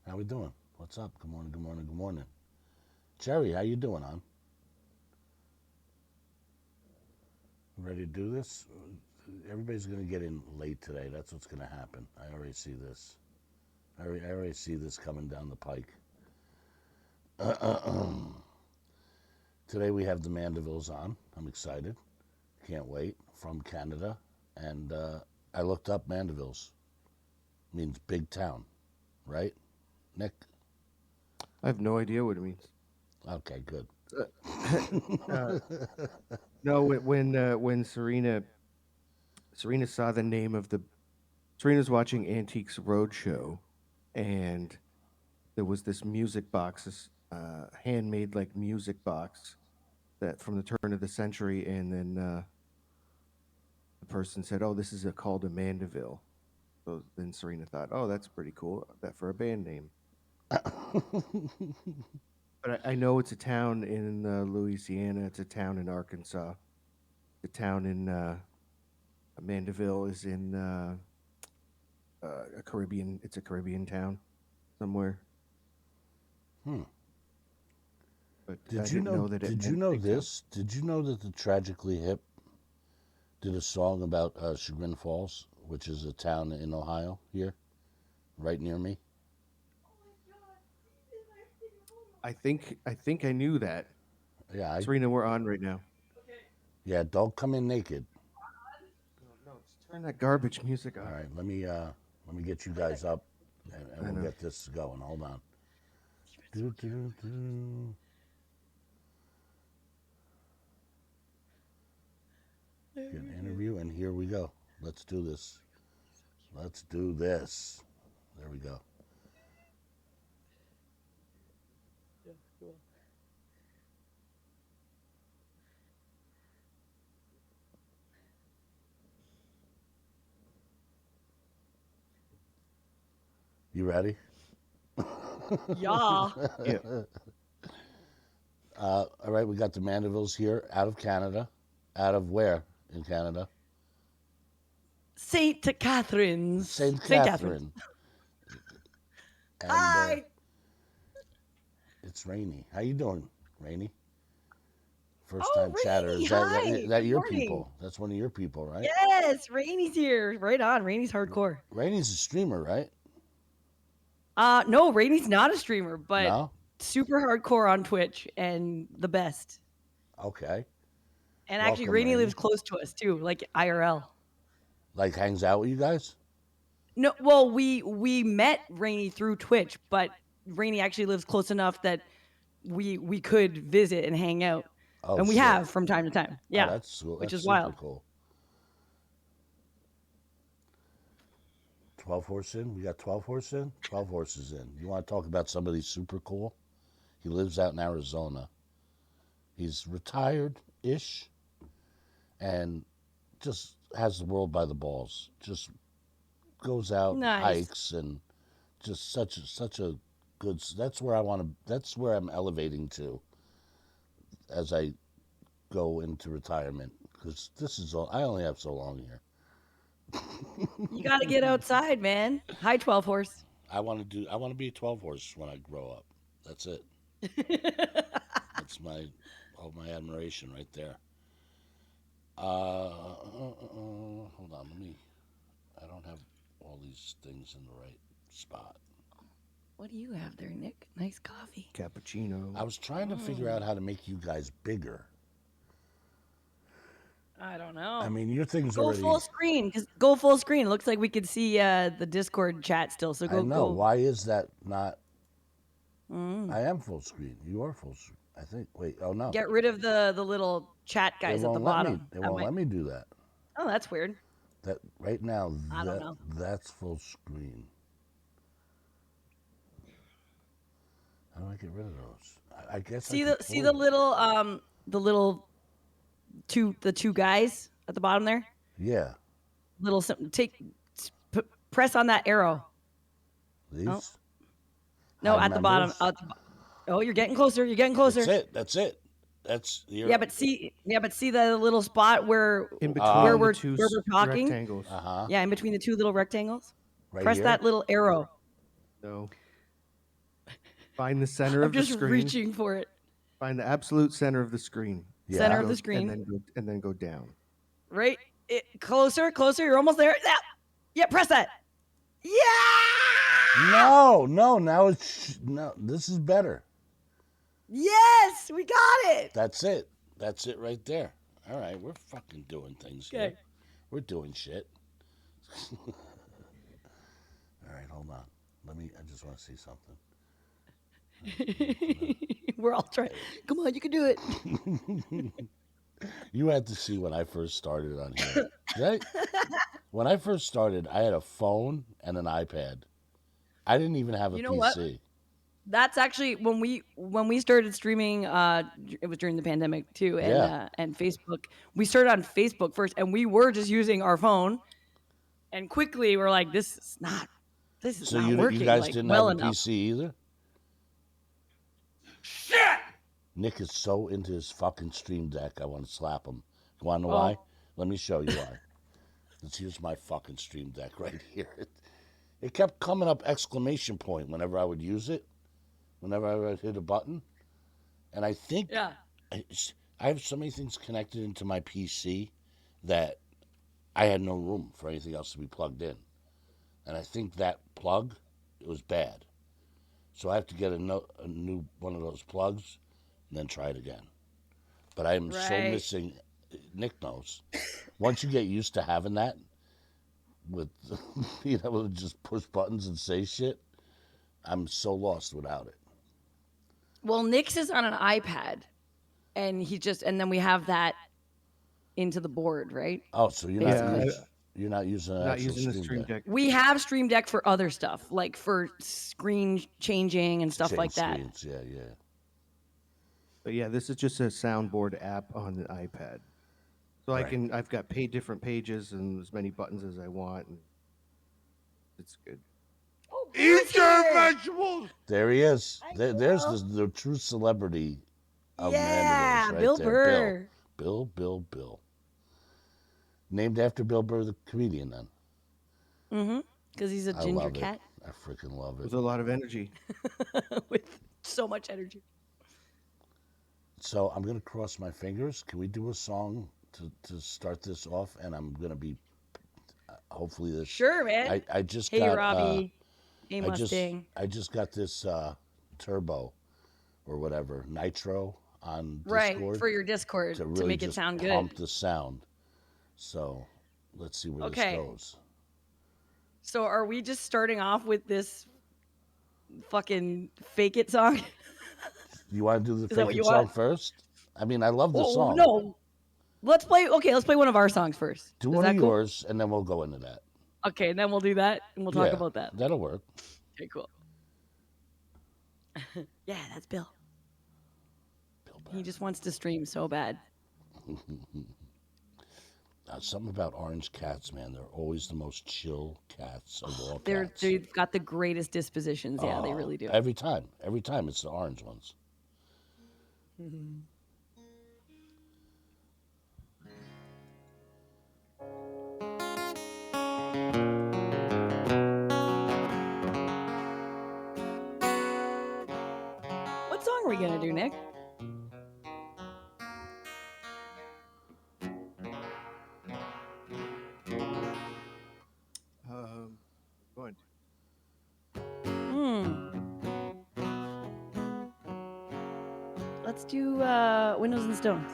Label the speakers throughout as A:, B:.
A: How we doing? What's up? Good morning, good morning, good morning. Jerry, how you doing, hon? Ready to do this? Everybody's going to get in late today. That's what's going to happen. I already see this. I already see this coming down the pike. Today we have the Mandevilles on. I'm excited. Can't wait. From Canada. And I looked up Mandevilles. Means big town, right? Nick?
B: I have no idea what it means.
A: Okay, good.
B: uh, no, when Serena saw the name of the Serena's watching Antiques Roadshow, and there was this music box, this handmade like music box that from the turn of the century, and then the person said, "Oh, this is called a Mandeville." So then Serena thought, "Oh, that's pretty cool. That for a band name." But I know it's a town in Louisiana. It's a town in Arkansas. The town in Mandeville is in a Caribbean. It's a Caribbean town somewhere.
A: Hmm.
B: But I
A: Did you
B: didn't
A: know?
B: know that it
A: Did you
B: meant
A: know
B: big town.
A: this? Did you know that the Tragically Hip did a song about Chagrin Falls, which is a town in Ohio here, right near me?
B: I think I knew that.
A: Yeah,
B: Serena, we're on right now.
A: yeah. Don't come in naked.
B: No, no, just turn that garbage music
A: All
B: off.
A: right, let me get you guys up, and
B: I
A: we'll
B: know.
A: get this going. Hold on. Do, do, do. Get an interview, and here we go. Let's do this. Let's do this. There we go. You ready?
C: Yeah.
B: Yeah.
A: All right, we got the Mandevilles here, out of Canada. Out of where in Canada?
C: Saint Catherine's.
A: St.
C: Saint Catherine's.
A: Catherine. And
C: Hi.
A: it's Rainy. How you doing, Rainy? First
C: Oh,
A: time chatter.
C: Rainy.
A: Is that
C: Hi.
A: that
C: Good
A: your
C: morning.
A: people? That's one of your people, right?
C: Yes, Rainy's here. Right on. Rainy's hardcore.
A: Rainy's a streamer, right?
C: No, Rainy's not a streamer, but
A: No?
C: super hardcore on Twitch and the best.
A: Okay.
C: And actually,
A: Welcome,
C: Rainy
A: Rainy.
C: lives close to us too, like IRL.
A: Like hangs out with you guys?
C: No, well, we met Rainy through Twitch, but Rainy actually lives close enough that we could visit and hang out,
A: Oh
C: and we
A: shit.
C: have from time to time.
A: Oh,
C: Yeah,
A: that's cool.
C: which
A: That's
C: is
A: super
C: wild.
A: cool. 12 horse in? We got 12 horse in? 12 horses in. You want to talk about somebody super cool? He lives out in Arizona. He's retired ish and just has the world by the balls. Just goes out,
C: Nice.
A: hikes, and just such a good. That's where I want to. That's where I'm elevating to as I go into retirement because this is all. I only have so long here.
C: You got to get outside, man. Hi, 12 horse.
A: I want to do. I want to be a 12 horse when I grow up. That's it. That's my all my admiration right there. Hold on. Let me. I don't have all these things in the right spot.
C: What do you have there, Nick? Nice coffee.
B: Cappuccino.
A: I was trying to figure out how to make you guys bigger.
C: I don't
A: I
C: know.
A: mean, your thing's
C: Go
A: already.
C: full screen. Just go full screen. Looks like we could see the Discord chat still. So
A: I
C: go
A: know.
C: go.
A: Why is that not?
C: Mm.
A: I am full screen. You are full screen. I think. Wait. Oh no.
C: Get rid of the little chat
A: It
C: guys at the
A: won't let me.
C: bottom.
A: It
C: That
A: won't
C: might.
A: let me do that.
C: Oh, that's weird.
A: That right now.
C: I don't know.
A: That's full screen. How do I get rid of those? I guess I could
C: See
A: pull it.
C: the little the two guys at the bottom there.
A: Yeah.
C: Little press on that arrow. Oh
A: These
C: no,
A: hide
C: at the bottom.
A: members.
C: Oh, you're getting closer. You're getting
A: That's
C: closer.
A: it. That's it. That's your.
C: Yeah, but see the little spot
B: In
C: where
B: between the
C: we're talking.
B: rectangles.
A: Uh huh.
C: Yeah, in between the two little rectangles.
A: Right
C: Press
A: here.
C: that little arrow.
B: No. Find the center
C: I'm
B: of the
C: just
B: screen.
C: reaching for it.
B: Find the absolute center of the screen.
A: Yeah.
C: Center of
B: Go-
C: the screen.
B: and then go down.
C: Right? Closer. You're almost there. Yeah, press that. Yeah!
A: No. Now it's no. This is better.
C: Yes, we got it.
A: That's it. That's it right there. All right, we're fucking doing things here.
C: Okay.
A: We're doing shit. All right, hold on. I just want to see something.
C: We're all trying. Come on, you can do it.
A: You had to see when I first started on here. Right? When I first started, I had a phone and an iPad. I didn't even have a
C: You know
A: PC.
C: what? That's actually when we started streaming. It was during the pandemic too, and Facebook. We started on Facebook first, and we were just using our phone. And quickly, we're like, "This is not
A: So
C: working."
A: you guys
C: like,
A: didn't
C: well
A: have a
C: enough.
A: PC either?
C: Shit!
A: Nick is so into his fucking stream deck, I want to slap him. You want to know
C: Oh.
A: why? Let me show you why. Here's my fucking stream deck right here. It kept coming up exclamation point whenever I would use it, whenever I would hit a button. And I think
C: Yeah.
A: I have so many things connected into my PC that I had no room for anything else to be plugged in. And I think that plug, it was bad. So I have to get a new one of those plugs and then try it again. But I am so
C: Right.
A: missing, Nick knows. Once you get used to having that, with being able to just push buttons and say shit, I'm so lost without it.
C: Well, Nick's is on an iPad, and then we have that into the board, right?
A: Oh, so you're not using an
B: Not
A: actual
B: using the
A: stream
B: stream
A: deck.
B: deck.
C: We have Stream Deck for other stuff, like for screen changing and stuff
A: Change
C: like that.
A: screens. Yeah.
B: But yeah, this is just a soundboard app on the iPad. So
A: Right.
B: I've got different pages and as many buttons as I want, and it's good.
C: Oh,
A: Eat your vegetables. There he is. There's
C: know.
A: the true celebrity of
C: Yeah,
A: Mandevilles right
C: Bill
A: there.
C: Burr.
A: Bill. Named after Bill Burr, the comedian, then.
C: Mm-hmm. Because he's a
A: I
C: ginger
A: love
C: cat
A: it. I freaking love it.
B: With a lot of energy.
C: with so much energy.
A: So I'm going to cross my fingers. Can we do a song to start this off? And I'm going to be, hopefully this.
C: Sure, man.
A: I just
C: Hey,
A: got.
C: Robbie. Hey,
A: I
C: Mustang.
A: just got this turbo or whatever, nitro on
C: Right,
A: Discord.
C: for your Discord
A: to
C: to
A: really
C: make it
A: just
C: sound good.
A: pump the sound. So let's see where
C: Okay.
A: this goes.
C: So are we just starting off with this fucking fake it song?
A: You want to do the
C: Is that what
A: fake
C: you
A: it song
C: want?
A: first? I mean, I love the
C: Oh,
A: song.
C: no. Let's play one of our songs first.
A: Do
C: Is
A: one
C: that
A: of
C: cool?
A: yours, and then we'll go into that.
C: Okay, and then we'll do that and we'll talk
A: Yeah,
C: about that.
A: That'll work.
C: Okay, cool. Yeah, that's Bill.
A: Bill
C: He
A: Burr.
C: just wants to stream so bad.
A: Something about orange cats, man. They're always the most chill cats of all
C: They're
A: cats.
C: they've got the greatest dispositions. Yeah, they really do.
A: Every time it's the orange ones.
C: What song are we gonna do, Nick?
B: Go ahead.
C: Let's do Windows and Stones.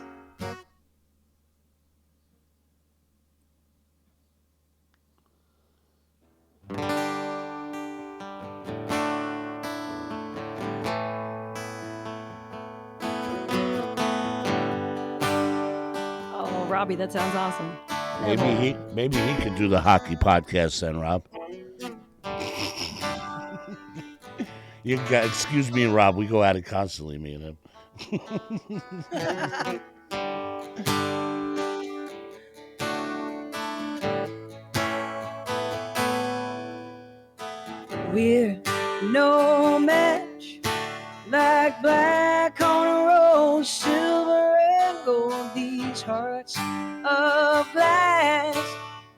C: Oh, Robbie, that sounds awesome.
A: Maybe he could do the hockey podcast then, Rob. Excuse me, Rob. We go at it constantly, me and him.
C: We're no match like black on a roll, silver and gold. These hearts of glass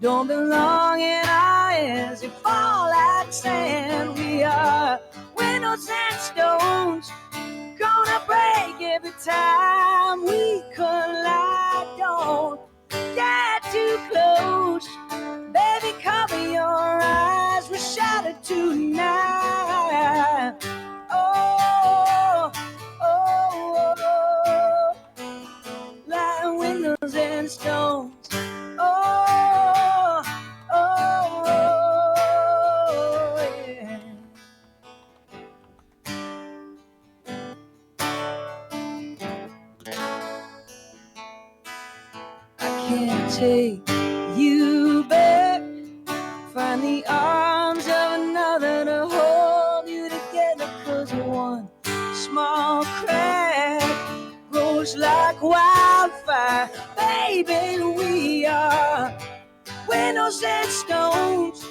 C: don't belong in our hands. They fall like sand. We are windows and stones. time we collide. Don't get too close. Baby, cover your eyes. We're shattered tonight. Oh, oh, oh, like windows and stones. Oh, oh, oh, yeah. I can't take you back. Find the arms of another to hold you together. 'Cause one small crack grows like wildfire. Baby, we are windows and stones.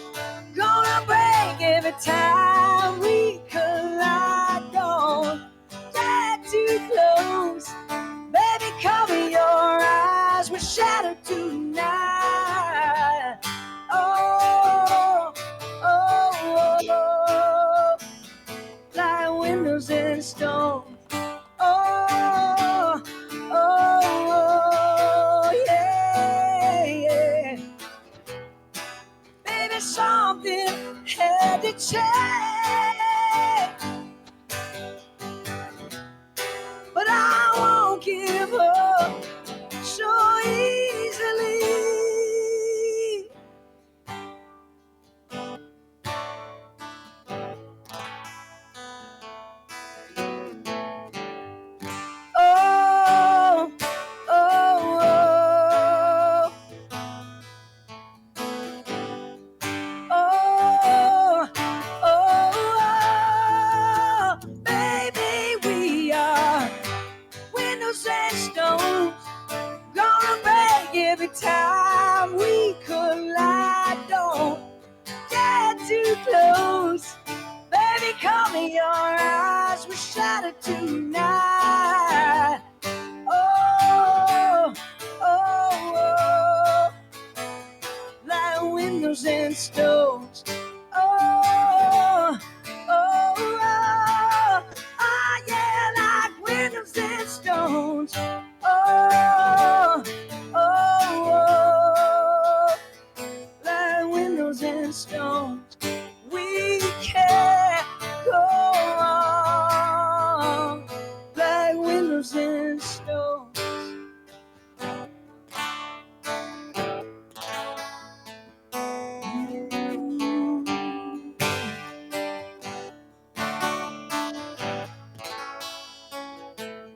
C: Gonna break every time we collide. Don't get too close. Baby, cover your eyes. We're shattered tonight. Oh, oh, oh, like windows and stones. Oh, oh, oh, yeah, yeah. Baby, something had to change, but I won't give up so easily. Oh, oh, oh, oh, oh, baby, we are windows and stones. Gonna break every time we collide. Don't get too close. Baby, cover your eyes. We're shattered tonight. Oh, oh, oh, like windows and stones. Oh, oh, oh, oh, yeah, like windows and stones. Oh, oh, oh, like windows and stones. We can't go wrong, like windows and stones.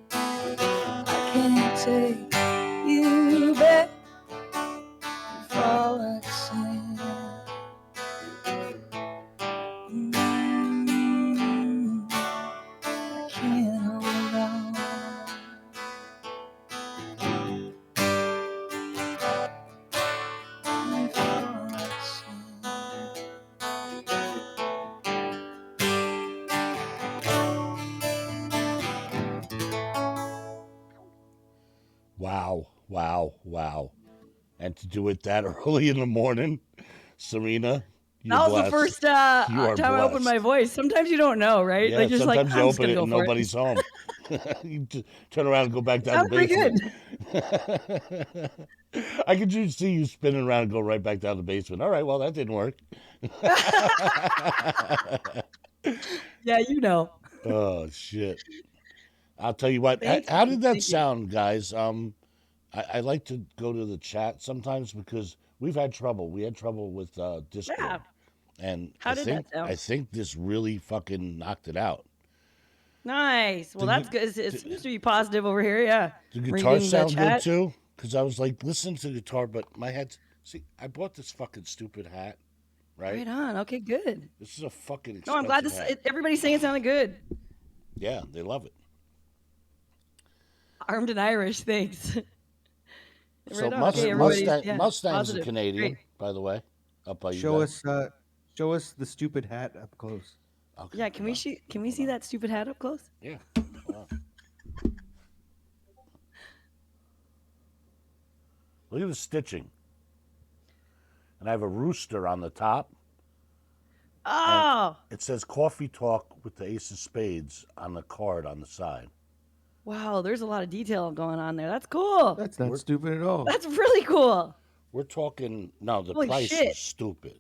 C: I can't take you back before I sing. I can't hold on. Before I sing.
A: Wow, wow, wow. And to do it that early in the morning, Serena, you're
C: That was
A: blessed.
C: the first
A: You are
C: time I opened my
A: blessed.
C: voice. Sometimes you don't know, right?
A: Yeah,
C: Like you're just like,
A: sometimes you
C: I'm just
A: open
C: gonna
A: it
C: go
A: and
C: for it.
A: nobody's home. You just turn around and go back down
C: Sounds
A: the
C: pretty good.
A: basement. I could just see you spinning around and go right back down the basement. All right, well, that didn't work.
C: Yeah, you know.
A: Oh, shit. I'll tell you what.
C: Thank
A: How
C: you.
A: did that
C: Thank you.
A: sound, guys? I like to go to the chat sometimes because we've had trouble. We had trouble with
C: Yeah.
A: Discord, and
C: How did that sound?
A: I think this really fucking knocked it out.
C: Nice. Well,
A: The,
C: that's
A: gu-
C: good. It
A: the,
C: seems to be positive over here. Yeah.
A: the guitar
C: Reading the
A: sound good
C: chat.
A: too, because I was like listening to the guitar, but my head. See, I bought this fucking stupid hat, right?
C: Right on. Okay, good.
A: This is a fucking
C: No, I'm glad
A: expensive
C: this.
A: hat.
C: Everybody's saying it sounded good.
A: Yeah, they love it.
C: Armed and Irish. Thanks.
A: So
C: Right on. Okay, everybody's
A: Mustang's a
C: positive.
A: Canadian,
C: Great.
A: by the way. Up by you
B: Show
A: guys.
B: show us the stupid hat up close.
A: Okay,
C: Yeah. Can we see that stupid hat up close?
A: Yeah. Hold on. Look at the stitching. And I have a rooster on the top.
C: Oh.
A: It says Coffee Talk with the Ace of Spades on the card on the side.
C: Wow, there's a lot of detail going on there. That's cool.
B: That's not
A: We're
B: stupid at all.
C: That's really cool.
A: we're talking. No, the
C: Holy
A: price
C: shit.
A: was stupid.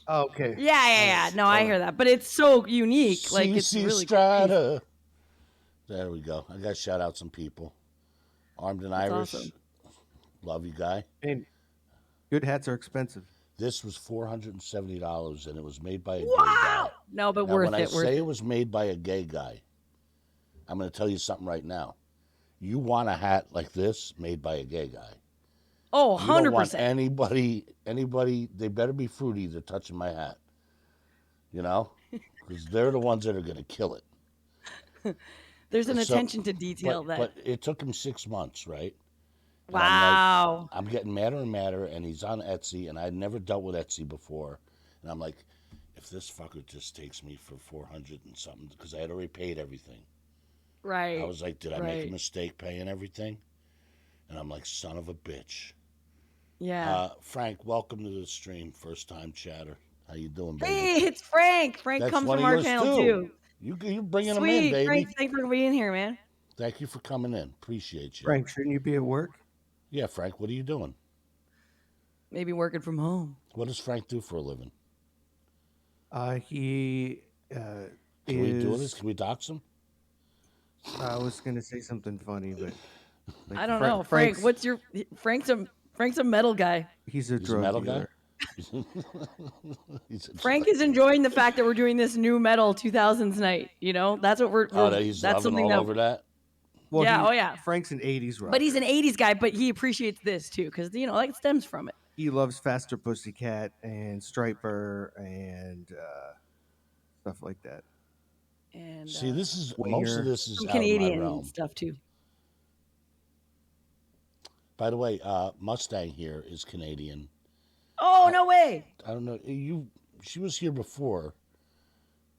B: Okay.
C: Yeah. No, I
A: Hold
C: hear
A: on.
C: that, but it's so unique. Like it's
A: CC
C: really cool piece.
A: Strata. There we go. I got to shout out some people. Armed and
C: That's
A: Irish.
C: awesome.
A: Love you, guy.
B: And good hats are expensive.
A: This was $470, and it was made by a gay
C: Wow.
A: guy.
C: No, but
A: Now,
C: worth
A: when I
C: it. Worth
A: say
C: it.
A: it was made by a gay guy, I'm going to tell you something right now. You want a hat like this made by a gay guy.
C: Oh,
A: You don't want
C: 100%.
A: anybody, they better be fruity to touching my hat. You know? Because they're the ones that are going to kill it.
C: There's an
A: So,
C: attention to detail
A: but it took him 6 months, right? And
C: wow.
A: I'm getting madder and madder, and he's on Etsy, and I'd never dealt with Etsy before. And I'm like, if this fucker just takes me for 400 and something, because I had already paid everything.
C: Right.
A: I was like, did I make
C: right.
A: a mistake paying everything? And I'm like, son of a bitch.
C: Yeah.
A: Frank, welcome to the stream. First time chatter. How you doing, baby?
C: Hey, it's Frank. Frank
A: That's
C: comes
A: one
C: from
A: of
C: our
A: yours
C: channel
A: too.
C: too.
A: You bringing them in,
C: Sweet.
A: baby.
C: Frank, thanks for being here, man.
A: Thank you for coming in. Appreciate you.
B: Frank, shouldn't you be at work?
A: Yeah, Frank, what are you doing?
C: Maybe working from home.
A: What does Frank do for a living?
B: He
A: Can we do this?
B: is.
A: Can we dox him?
B: I was gonna say something funny, but like,
C: I don't know, Frank. What's your Frank's a metal guy.
B: He's a
A: He's a
B: drug
A: metal
B: dealer.
A: guy? He's a
C: Frank is enjoying the fact that we're doing this new metal 2000s night. You know, that's what we're.
A: Oh, he's
C: that's
A: loving
C: something
A: all
C: that.
A: over that?
B: Well,
C: Yeah, oh yeah.
B: Frank's an '80s rocker.
C: But he's an '80s guy, but he appreciates this too, because like it stems from it.
B: He loves Faster Pussycat and Striper and stuff like that.
C: And
A: See, this is most
B: Winger.
A: of this is
C: some
A: out of my
C: Canadian
A: realm.
C: stuff too.
A: By the way, Mustang here is Canadian.
C: Oh no way!
A: I don't know. She was here before.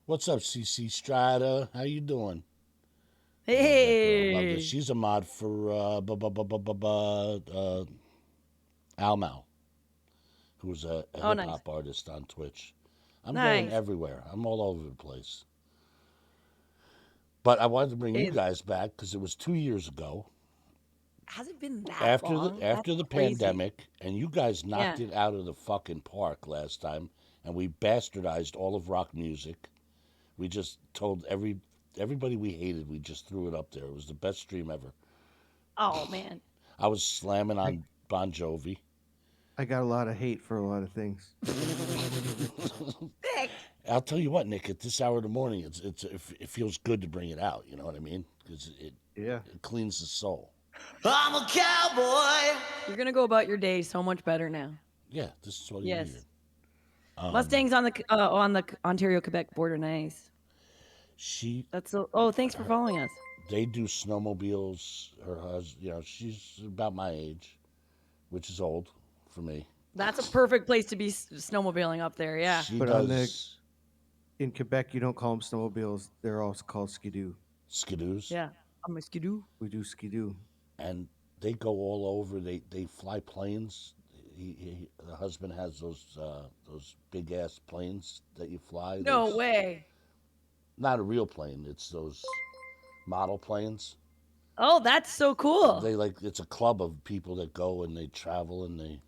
A: What's up, CC Strata? How you doing? Love
C: Hey,
A: this. She's a mod for Al Mal, who's a
C: Oh,
A: hip
C: nice.
A: hop artist on Twitch. I'm going
C: Nice.
A: everywhere. I'm all over the place. But I wanted to bring you
C: Hey.
A: guys back because it was 2 years ago
C: Has it been that
A: after
C: long?
A: after
C: That's
A: the
C: crazy.
A: pandemic, and you guys knocked
C: Yeah.
A: it out of the fucking park last time, and we bastardized all of rock music. We just told everybody we hated. We just threw it up there. It was the best stream ever.
C: Oh man.
A: I was slamming on Bon Jovi.
B: I got a lot of hate for a lot of things.
A: I'll tell you what, Nick. At this hour of the morning, it feels good to bring it out. You know what I mean? Because
B: Yeah.
A: it cleans the soul.
D: I'm a cowboy.
C: You're gonna go about your day so much better now.
A: Yeah, this is what you
C: Yes.
A: needed.
C: Mustangs on the Ontario Quebec border. Nice. That's so. Oh, thanks for following us.
A: They do snowmobiles. Her husband, she's about my age, which is old for me.
C: That's a perfect place to be snowmobiling up there. Yeah.
A: She
B: But on
A: does
B: In Quebec, you don't call them snowmobiles. They're all called skidoo.
A: skidoos.
C: Yeah. I'm a skidoo.
B: We do skidoo.
A: And they go all over. They fly planes. The husband has those big ass planes that you fly.
C: No
A: those-
C: way.
A: Not a real plane. It's those model planes.
C: Oh, that's so cool.
A: It's a club of people that go and they travel and they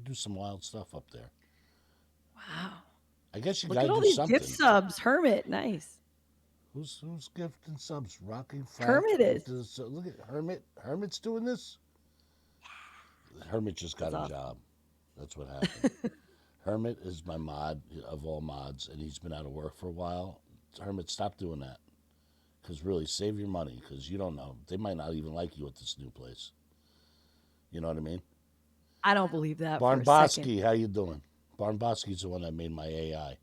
A: do some wild stuff up there.
C: Wow.
A: I guess you
C: Look
A: gotta
C: at all
A: do
C: these
A: something.
C: gift subs. Hermit. Nice.
A: Who's gifting subs? Rocky Frank.
C: Hermit is.
A: Look at Hermit. Hermit's doing this. Hermit just got
C: That's
A: a job. That's what happened. Hermit is my mod of all mods, and he's been out of work for a while. Hermit, stop doing that. Because really, save your money. Because you don't know, they might not even like you at this new place. You know what I mean?
C: I don't believe that. For a second.
A: Barnbosky, how you doing? Barnbosky's the one that made my AI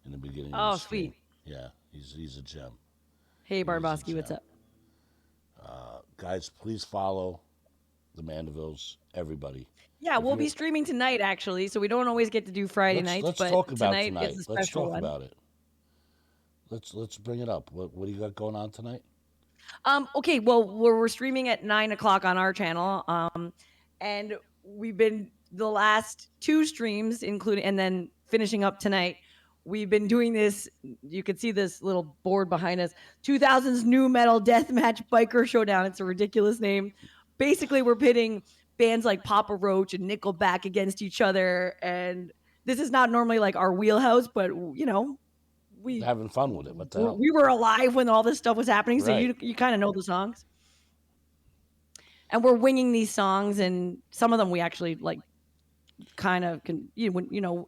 A: in the beginning.
C: Oh,
A: of the stream.
C: sweet.
A: Yeah, he's a gem.
C: Hey, Barbosky, what's up?
A: Guys, please follow the Mandevilles. Everybody.
C: Yeah,
A: If
C: we'll
A: you-
C: be streaming tonight actually, so we don't always get to do Friday nights,
A: Let's
C: but
A: talk about
C: tonight
A: tonight.
C: is a
A: Let's
C: special
A: talk
C: one.
A: about it. Let's bring it up. What do you got going on tonight?
C: Okay, well, we're streaming at 9:00 on our channel, and we've been the last two streams, including and then finishing up tonight. we've been doing this. You can see this little board behind us. 2000s new metal deathmatch biker showdown. It's a ridiculous name. Basically, we're pitting bands like Papa Roach and Nickelback against each other, and this is not normally like our wheelhouse, but we
A: Having fun with it. What the hell?
C: we were alive when all this stuff was happening, so
A: Right.
C: you kind of know the songs. And we're winging these songs, and some of them we actually like kind of can.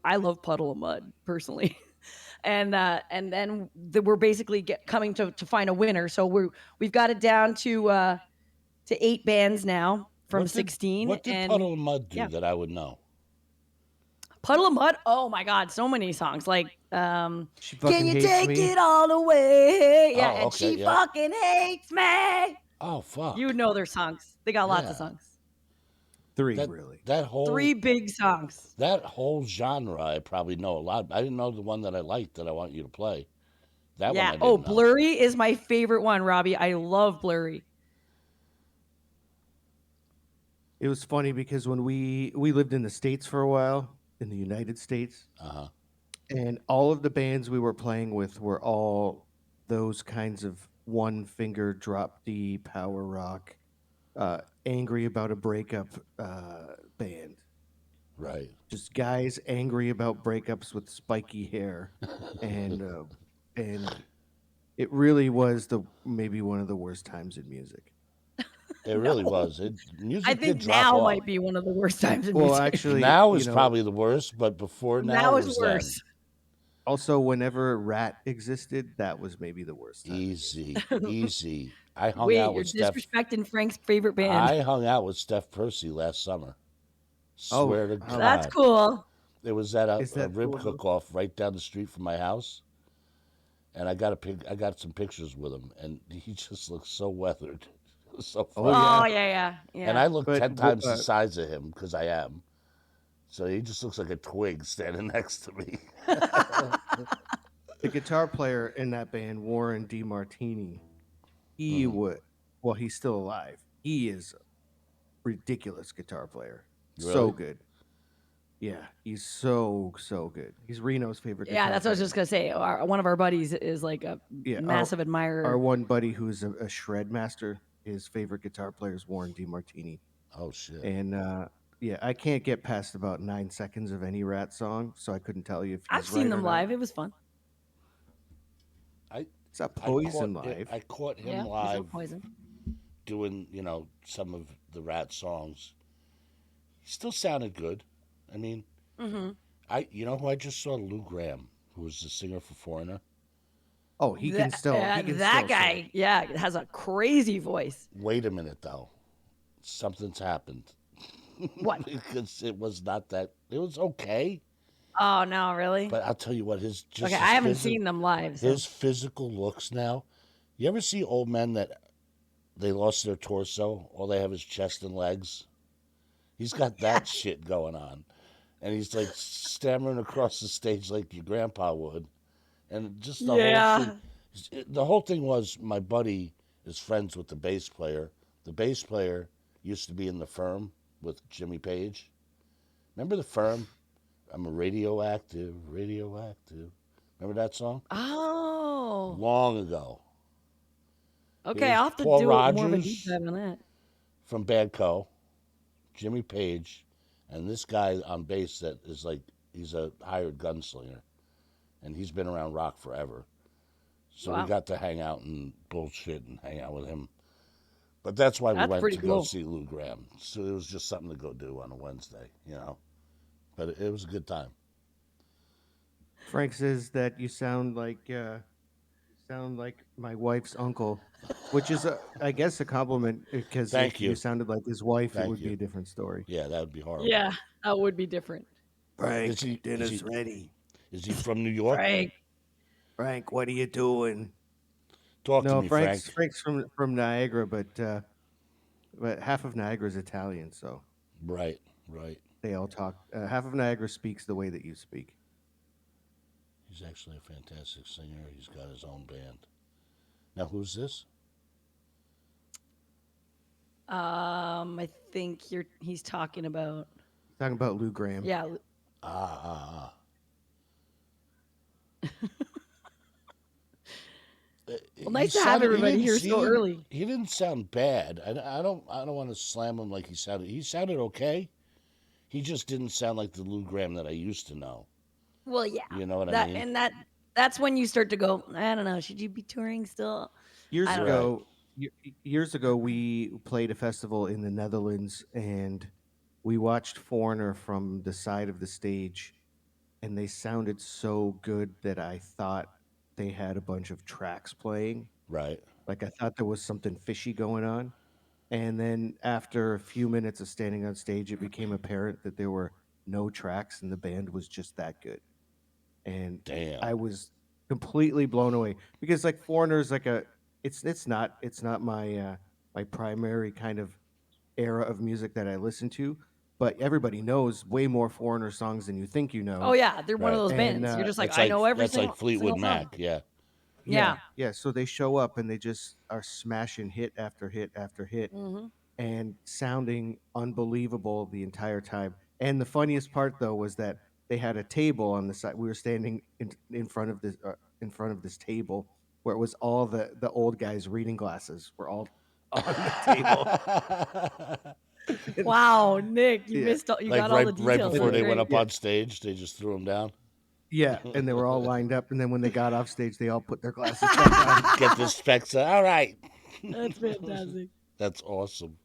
C: I love Puddle of Mud personally, and then we're basically coming to find a winner. So we've got it down to 8 bands now from 16.
A: What did
C: and
A: Puddle of Mud do
C: yeah.
A: that I would know?
C: Puddle of Mud. Oh my God, so many songs like
B: She
C: Can
B: fucking
C: you
B: hates
C: take
B: me.
C: it all away? Yeah,
A: Oh,
C: and
A: okay,
C: she
A: yeah.
C: fucking hates me.
A: Oh, fuck.
C: You know their songs. They got lots
A: Yeah.
C: of songs.
B: 3
A: That
B: really.
A: that whole
C: 3 big songs.
A: that whole genre I probably know a lot. I didn't know the one that I liked that I want you to play. That one I
C: Yeah.
A: didn't
C: Oh,
A: know.
C: Blurry is my favorite one, Robbie. I love Blurry.
B: It was funny because when we lived in the States for a while, in the United States,
A: Uh-huh.
B: and all of the bands we were playing with were all those kinds of one finger drop D power rock, angry about a breakup band.
A: Right.
B: Just guys angry about breakups with spiky hair, and and it really was maybe one of the worst times in music.
A: It really
C: No.
A: was.
C: I
A: Music did
C: think
A: drop
C: now
A: off.
C: might be one of the worst times in
B: Well,
C: music.
B: actually,
A: Now is probably the worst, but before now
C: Now is
A: was
C: worse.
B: also whenever Rat existed, that was maybe the worst
A: then.
B: time. in music.
A: Easy. Easy. I hung
C: Wait,
A: out
C: you're
A: with Steph.
C: disrespecting Frank's favorite band.
A: I hung out with Steph Percy last summer.
B: Oh,
A: Swear to
B: how-
C: That's
A: God.
C: cool.
A: It was at
B: Is
A: a
B: that
A: rib
B: the one?
A: cook-off right down the street from my house, and I got some pictures with him, and he just looks so weathered. It was so
B: Oh,
A: funny.
C: Oh
B: yeah.
C: yeah.
A: And I look
B: But
A: 10 times the size of him because I am. So he just looks like a twig standing next to me.
B: the guitar player in that band, Warren DeMartini, he would. Well, he's still alive. He is a ridiculous guitar player. So
A: Really?
B: good. Yeah, he's so good. He's Reno's favorite
C: Yeah,
B: guitar
C: that's what I was
B: player.
C: just gonna say. One of our buddies is like a
B: Yeah,
C: massive
B: our
C: admirer.
B: one buddy who's a shred master. His favorite guitar player is Warren DeMartini.
A: Oh, shit.
B: And yeah, I can't get past about 9 seconds of any Rat song, so I couldn't tell you if
C: I've
B: he's
C: seen
B: right or
C: them
B: not.
C: live. It was fun.
A: I,
B: It's not
A: I
B: Poison
A: caught
B: live.
A: I caught him
C: Yeah, he's
A: live
C: on Poison.
A: doing, some of the Rat songs. He still sounded good. I mean,
C: Mm-hmm.
A: you know who I just saw? Lou Graham, who was the singer for Foreigner.
B: Oh, he can still. He can
C: That
B: still
C: guy,
B: sing.
C: yeah, has a crazy voice.
A: Wait a minute, though. Something's happened.
C: What?
A: Because it was not that. It was okay,
C: Oh no, really?
A: but I'll tell you what.
C: Okay, I haven't seen them live. So.
A: His physical looks now. You ever see old men that they lost their torso? All they have is chest and legs. He's got that shit going on, and he's like stammering across the stage like your grandpa would, and just the whole thing. The whole thing was my buddy is friends with the bass player. The bass player used to be in the Firm with Jimmy Page. Remember the Firm? I'm a radioactive. Remember that song?
C: Oh,
A: Long ago.
C: okay.
A: Here's
C: I'll have to
A: Paul
C: do more of a deep
A: Rogers
C: dive on that.
A: from Bad Co., Jimmy Page, and this guy on bass that is like, he's a hired gunslinger, and he's been around rock forever. So
C: Wow.
A: we got to hang out and bullshit and hang out with him. But that's why we
C: That's
A: went
C: pretty
A: to go
C: cool.
A: see Lou Graham. So it was just something to go do on a Wednesday. But it was a good time.
B: Frank says that you sound like my wife's uncle, which is, I guess, a compliment because
A: Thank
B: if
A: you.
B: you sounded like his wife, it
A: Thank
B: would be
A: you.
B: a different story.
A: Yeah, that would be horrible.
C: Yeah, that would be different.
B: Frank,
A: Is he- is
B: dinner's
A: he-
B: ready.
A: Is he from New York?
C: Frank.
B: Frank, what are you doing?
A: Talk to
B: No,
A: me, Frank.
B: Frank's from Niagara, but half of Niagara is Italian, so
A: Right.
B: they all talk. Half of Niagara speaks the way that you speak.
A: He's actually a fantastic singer. He's got his own band. Now, who's this?
C: I think he's talking about.
B: Talking about Lou Graham.
C: Yeah,
A: Ah.
C: Well, nice to have everybody here so early.
A: He didn't sound bad. I don't want to slam him like he sounded. He sounded okay. He just didn't sound like the Lou Graham that I used to know.
C: Well, yeah.
A: You know what I
C: That
A: mean?
C: and that's when you start to go, I don't know, should you be touring still?
B: Years
C: I don't know.
A: Right.
B: ago, years ago, we played a festival in the Netherlands, and we watched Foreigner from the side of the stage, and they sounded so good that I thought they had a bunch of tracks playing.
A: Right.
B: Like I thought there was something fishy going on. And then after a few minutes of standing on stage, it became apparent that there were no tracks and the band was just that good. And
A: Damn.
B: I was completely blown away because like Foreigner's like a it's not my my primary kind of era of music that I listen to, but everybody knows way more Foreigner songs than you think you
C: Oh
B: know.
C: yeah, they're one of
A: Right.
C: those
B: And
C: bands. You're just like, I know every
A: That's like
C: single
A: Fleetwood
C: song.
A: Mac. Yeah.
B: yeah,
C: Yeah.
B: yeah, so they show up and they just are smashing hit after hit after hit
C: Hmm.
B: and sounding unbelievable the entire time. And the funniest part though was that they had a table on the side. We were standing in front of this table where it was all the old guys' reading glasses were all on the table. And,
C: Wow, Nick,
B: yeah,
C: you
A: Like
C: got all the
A: right
C: details.
B: and
A: before
C: That's
A: they went
C: great.
A: up
B: yeah,
A: on stage, they just threw him down.
B: yeah, and they were all lined up. And then when they got off stage, they all put their glasses back on.
A: Get the specs. All right.
C: That's fantastic.
A: That's awesome.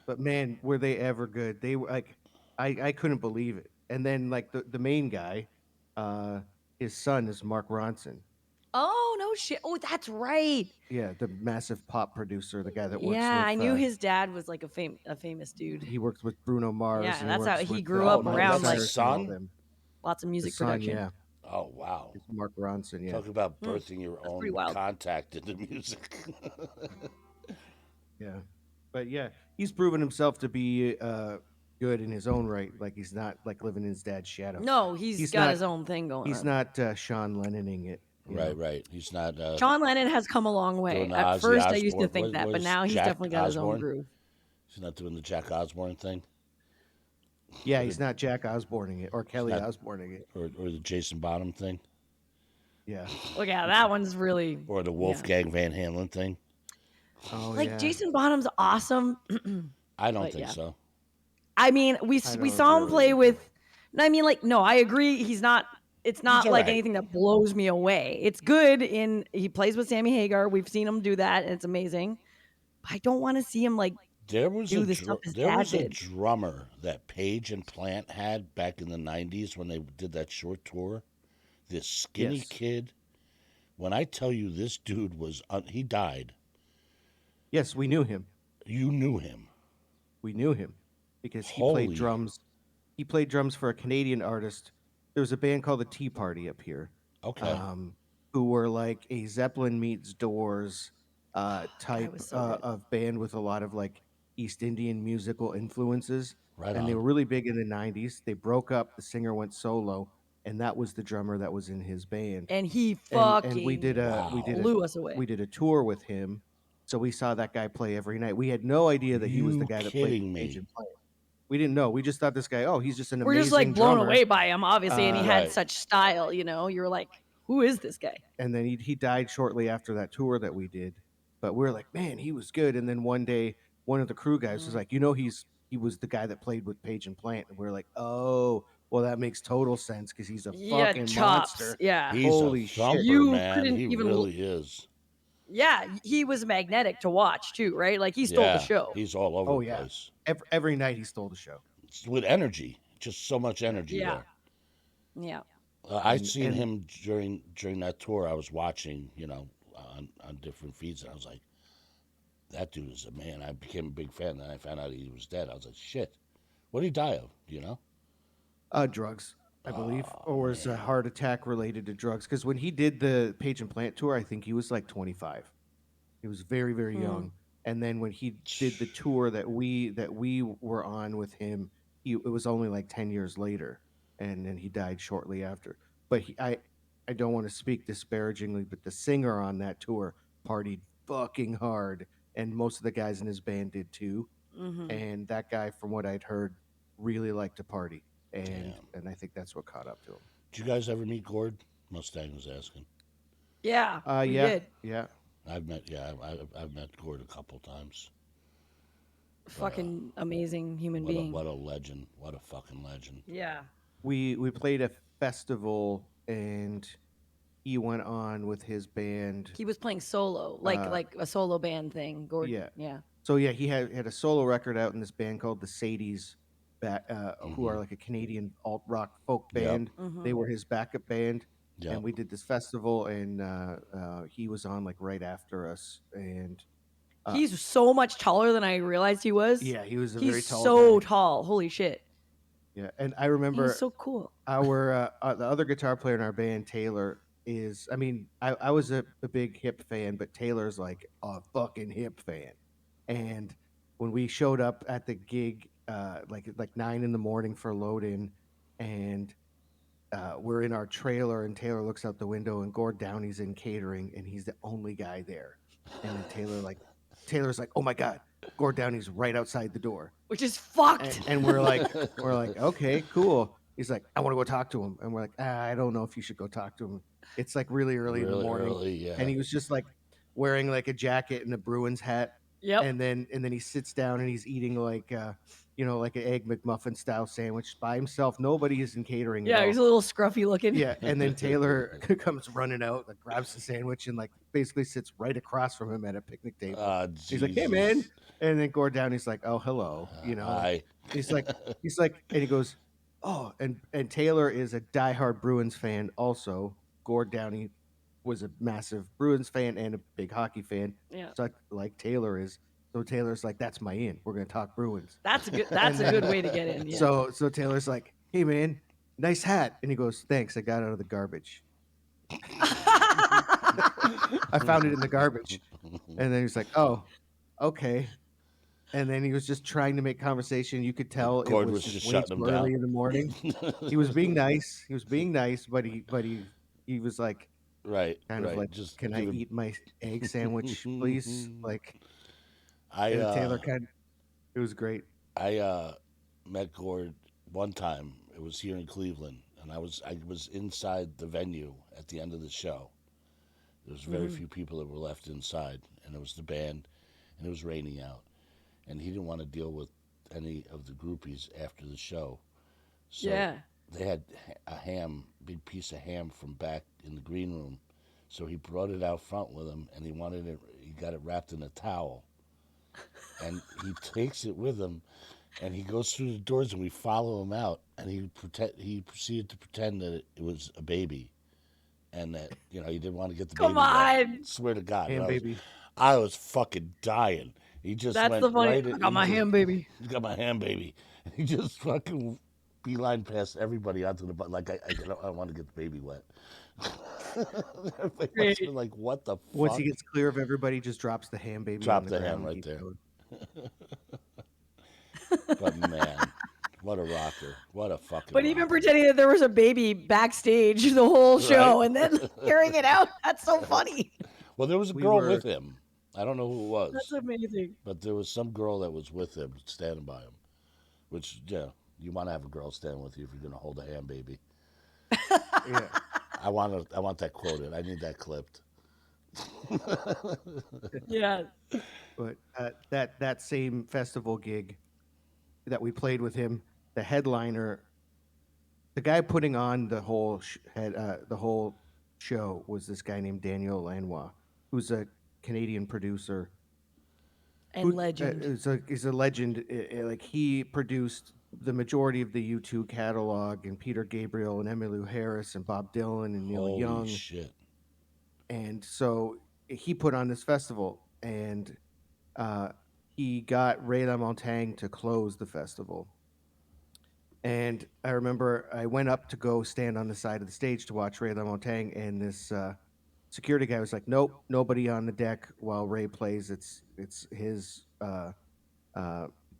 B: But man, were they ever good? They were like, I couldn't believe it. And then like the main guy, uh, his son is Mark Ronson.
C: Oh no shit. Oh, that's right.
B: Yeah, the massive pop producer, the guy that works
C: Yeah, I
B: with
C: knew his dad was like a famous dude.
B: he works with Bruno Mars
C: Yeah,
B: and he
C: that's how
B: works
C: he
B: with
C: grew
A: Oh,
C: up
B: Miley
C: around
A: that's
C: like
A: his
B: Cyrus and all
A: son.
B: them.
C: lots of
B: The
C: music
B: son,
C: production.
B: yeah,
A: Oh wow.
B: it's Mark Ronson, yeah,
A: Talk about
C: Hmm,
A: birthing your
C: that's pretty
A: own
C: wild.
A: contact into music.
B: yeah. But yeah, he's proven himself to be good in his own right. Like he's not like living in his dad's shadow.
C: No, he's
B: He's
C: got
B: not
C: his own thing going
B: he's
C: on.
B: not Sean Lennoning it, you
A: Right,
B: know.
A: right. He's not
C: Sean Lennon has come a long
A: doing
C: way.
A: the
C: At
A: Ozzy
C: first, I used to
A: Osbourne.
C: think that, but
A: Was
C: now he's
A: Jack
C: definitely got his own
A: Osbourne?
C: groove.
A: He's not doing the Jack Osbourne thing,
B: Yeah,
A: or
B: he's
A: the,
B: not Jack Osborning it or
A: he's
B: Kelly
A: not,
B: Osborning it.
A: or the Jason Bonham thing,
B: Yeah.
C: Well, yeah, that one's really
A: or the
C: yeah.
A: Wolfgang Van Halen thing.
B: Oh
C: Like
B: yeah.
C: Jason Bonham's awesome,
A: I don't
C: but
A: think
C: yeah.
A: so.
C: I mean,
B: I
C: we
B: don't
C: saw him
B: really
C: play
B: either.
C: with. I mean, like, no, I agree. He's not. It's
A: He's
C: not
A: all
C: like
A: right.
C: anything that blows me away. It's good in. He plays with Sammy Hagar. We've seen him do that, and it's amazing. But I don't want to see him like do the stuff his
A: There
C: dad
A: was a
C: did.
A: drummer that Page and Plant had back in the '90s when they did that short tour. This skinny
B: Yes.
A: kid. When I tell you this dude he died.
B: Yes, we knew him.
A: You knew him.
B: We knew him because he played
A: Holy.
B: drums. He played drums for a Canadian artist. There was a band called the Tea Party up here,
A: Okay.
B: um, who were like a Zeppelin meets Doors
C: Guy
B: type
C: was so good.
B: of band with a lot of like East Indian musical influences.
A: Right
B: And they
A: on.
B: were really big in the 90s. They broke up, the singer went solo, and that was the drummer that was in his band.
C: And he
B: And we
C: fucking
A: Wow.
C: blew us away.
B: we did a tour with him. So we saw that guy play every night. We had no idea that he was the
A: You
B: guy that played
A: kidding
B: with Page
A: me?
B: and Plant. We didn't know. We just thought this guy, oh, he's just an
C: We're just like
B: amazing
C: blown
B: drummer.
C: away by him, obviously, and he had
A: Right.
C: such style. You were like, who is this guy?
B: And then he died shortly after that tour that we did. But we are like, man, he was good. And then one day, one of the crew guys was
C: Mm.
B: like, he was the guy that played with Page and Plant. And we are like, oh, well, that makes total sense because he's a
C: Yeah,
B: fucking
C: chops.
B: monster.
C: Yeah,
A: He's a
B: Holy shit.
A: thumper,
C: you
A: man.
C: couldn't
A: He
C: even.
A: really is.
C: Yeah, he was magnetic to watch too, right? Like he stole the
A: Yeah.
C: show.
A: He's all over
B: Oh
A: the
B: yeah.
A: place.
B: Every night he stole the show.
A: With energy. Just so much energy
C: Yeah,
A: there.
C: yeah.
A: I
B: And
A: seen him during that tour. I was watching, on different feeds, and I was like, that dude is a man. I became a big fan. Then I found out he was dead. I was like, shit. What did he die of? Do you know?
B: Drugs, I believe,
A: Oh
B: or was a
A: man.
B: heart attack related to drugs. Because when he did the Page and Plant tour, I think he was like 25. He was very, very
C: Hmm.
B: young. And then when he did the tour that we were on with him, it was only like 10 years later, and then he died shortly after. But I don't want to speak disparagingly, but the singer on that tour partied fucking hard, and most of the guys in his band did too.
C: Hmm.
B: And that guy, from what I'd heard, really liked to party,
A: Damn.
B: and I think that's what caught up to him.
A: Did you guys ever meet Gord? Mustang was asking.
C: Yeah, we
B: Yeah,
C: did.
B: yeah.
A: I've met Gord a couple times. But
C: Fucking amazing human being.
A: what a legend! What a fucking legend!
C: Yeah.
B: We played a festival, and he went on with his band.
C: He was playing solo,
B: Uh,
C: like a solo band thing. Gordon.
B: yeah.
C: Yeah.
B: So yeah, he had a solo record out in this band called the Sadies, who are like a Canadian alt rock folk
A: Yep.
B: band.
C: Hmm.
B: They were his backup band,
A: Yep.
B: and we did this festival, and he was on like right after us, and
C: He's so much taller than I realized he was.
B: yeah, he was a very
C: He's
B: tall
C: so
B: guy.
C: tall. Holy shit.
B: Yeah, and I
C: He's
B: remember
C: so cool.
B: our the other guitar player in our band, Taylor, is. I mean, I was a big Hip fan, but Taylor's like a fucking Hip fan. And when we showed up at the gig, like 9 in the morning for load in, and we're in our trailer, and Taylor looks out the window, and Gord Downey's in catering, and he's the only guy there. And then Taylor's like, oh my god, Gord Downey's right outside the door.
C: Which is fucked.
B: And we're like, okay, cool. He's like, I want to go talk to him, and we're like, I don't know if you should go talk to him. It's like really early in the
A: Really
B: morning,
A: early, yeah.
B: and he was just like wearing like a jacket and a Bruins hat,
C: Yep.
B: and then he sits down and he's eating like like an egg McMuffin style sandwich by himself. Nobody is in catering at
C: Yeah,
B: all.
C: he's a little scruffy looking.
B: Yeah, and then Taylor comes running out, like grabs the sandwich and like basically sits right across from him at a picnic table. He's like, "Hey, man," and then Gord Downey's like, "Oh, hello,"
A: Hi.
B: He's like, and he goes, "Oh," and Taylor is a diehard Bruins fan. Also, Gord Downey was a massive Bruins fan and a big hockey fan.
C: Yeah.
B: So like Taylor is. So Taylor's like, "That's my in. We're gonna talk Bruins."
C: That's a good. That's a good way to get in. Yeah.
B: So Taylor's like, "Hey, man, nice hat," and he goes, "Thanks. I got it out of the garbage. I found it in the garbage." And then he's like, "Oh, okay." And then he was just trying to make conversation. You could tell it
A: Gord
B: was
A: was just
B: way
A: shutting
B: too
A: him
B: early
A: down.
B: in the morning. He was being nice. He was being nice, but he was like
A: Right,
B: kind of
A: right.
B: like,
A: Just
B: "Can I
A: give him.
B: eat my egg sandwich, please?" Like,
A: I
B: and Taylor it was great.
A: I met Gord one time. It was here in Cleveland, and I was inside the venue at the end of the show. There was very few people that were left inside, and it was the band, and it was raining out, and he didn't want to deal with any of the groupies after the show. So
C: Yeah.
A: they had big piece of ham from back in the green room. So he brought it out front with him, and he got it wrapped in a towel, and he takes it with him, and he goes through the doors, and we follow him out, and he proceeded to pretend that it was a baby, and that he didn't want to get the
C: Come
A: baby wet.
C: on.
A: Swear to God,
B: Ham baby.
A: I was fucking dying. He just
C: That's
A: went
C: the funny.
A: right.
C: I got my ham, baby.
A: He got my ham, baby. And he just fucking beeline past everybody onto the butt. Like I want to get the baby wet. Everybody must have been like, what the fuck?
B: Once he gets clear of everybody, just drops the ham baby.
A: Drop
B: on
A: the
B: ground
A: ham
B: and
A: right
B: keeps
A: there.
B: going.
A: But man, what a rocker! What a fucking.
C: But even
A: rocker.
C: pretending that there was a baby backstage the whole show
A: Right.
C: and then hearing it out—that's so funny.
A: Well, there was a
B: We
A: girl
B: were-
A: with him. I don't know who it was,
C: That's amazing.
A: but there was some girl that was with him, standing by him. Which, you want to have a girl stand with you if you're going to hold a ham baby.
B: Yeah.
A: I want that quoted. I need that clipped.
C: Yeah.
B: But that same festival gig that we played with him, the headliner, the guy putting on the whole the whole show was this guy named Daniel Lanois, who's a Canadian producer.
C: And legend.
B: He's a legend. Like he produced the majority of the U2 catalog, and Peter Gabriel and Emmylou Harris and Bob Dylan and Neil
A: Holy
B: Young.
A: shit!
B: And so he put on this festival, and he got Ray LaMontagne to close the festival. And I remember I went up to go stand on the side of the stage to watch Ray LaMontagne, and this security guy was like, "Nope, nobody on the deck while Ray plays. It's his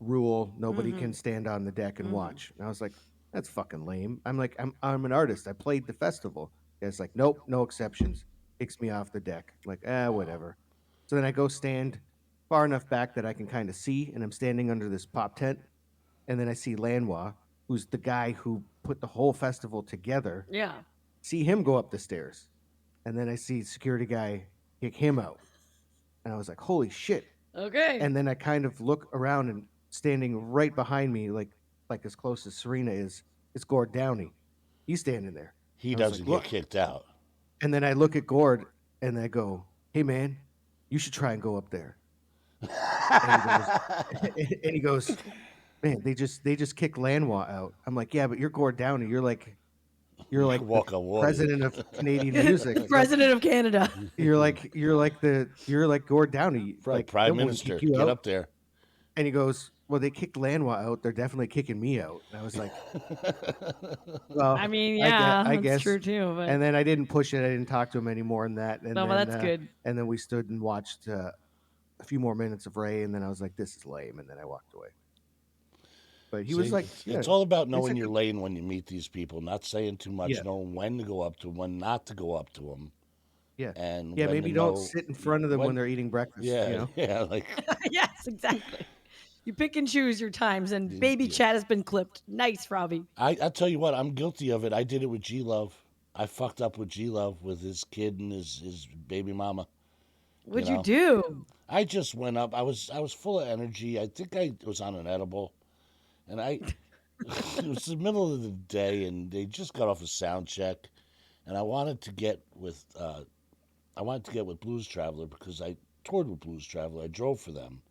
B: rule. Nobody can stand on the deck and watch." And I was like, "That's fucking lame." I'm like, I'm an artist. I played the festival. It's like, "Nope, no exceptions." Kicks me off the deck. I'm like, whatever. So then I go stand far enough back that I can kind of see, and I'm standing under this pop tent, and then I see Lanois, who's the guy who put the whole festival together.
C: Yeah.
B: see him go up the stairs, and then I see security guy kick him out, and I was like, "Holy shit!"
C: Okay.
B: And then I kind of look around, and standing right behind me, like as close as Serena is Gord Downey. He's standing there.
A: He
B: I was like,
A: doesn't get
B: "Look,"
A: kicked out.
B: and then I look at Gord, and I go, "Hey man, you should try and go up there." And he goes, and he goes, "Man, they just kicked Lanois out." I'm like, "Yeah, but you're Gord Downey. You're
A: You
B: like
A: can
B: the
A: walk on water.
B: president of Canadian music.
C: The president of Canada.
B: You're like Gord Downey.
A: Right,
B: Like
A: Prime
B: they wouldn't
A: Minister,
B: kick you
A: get
B: out."
A: up there.
B: And he goes, "Well, they kicked Lanois out. They're definitely kicking me out." And I was like, "Well,
C: I mean,
B: I
C: yeah, that's
B: guess."
C: true too. But
B: And then I didn't push it. I didn't talk to him anymore than that.
C: no, but that's good.
B: And then we stood and watched a few more minutes of Ray. And then I was like, "This is lame." And then I walked away. But he was
A: See,
B: like,
A: it's
B: "Yeah,
A: all about
B: it's
A: knowing
B: a
A: your
B: good-"
A: lane when you meet these people, not saying too much,
B: Yeah.
A: knowing when to go up to them, when not to go up to them,
B: Yeah,
A: and
B: yeah.
A: when to
B: Maybe don't
A: know
B: sit in front of them when
A: when.
B: they're eating breakfast. You
A: Yeah,
B: know.
A: yeah, like
C: Yes, exactly. You pick and choose your times, and baby
A: yeah.
C: chat has been clipped. Nice, Robbie.
A: I tell you what, I'm guilty of it. I did it with G Love. I fucked up with G Love with his kid and his baby mama. You
C: What'd you
A: know,
C: do?
A: I just went up. I was full of energy. I think I was on an edible, and it was the middle of the day, and they just got off a sound check, and I wanted to get with Blues Traveler because I toured with Blues Traveler. I drove for them,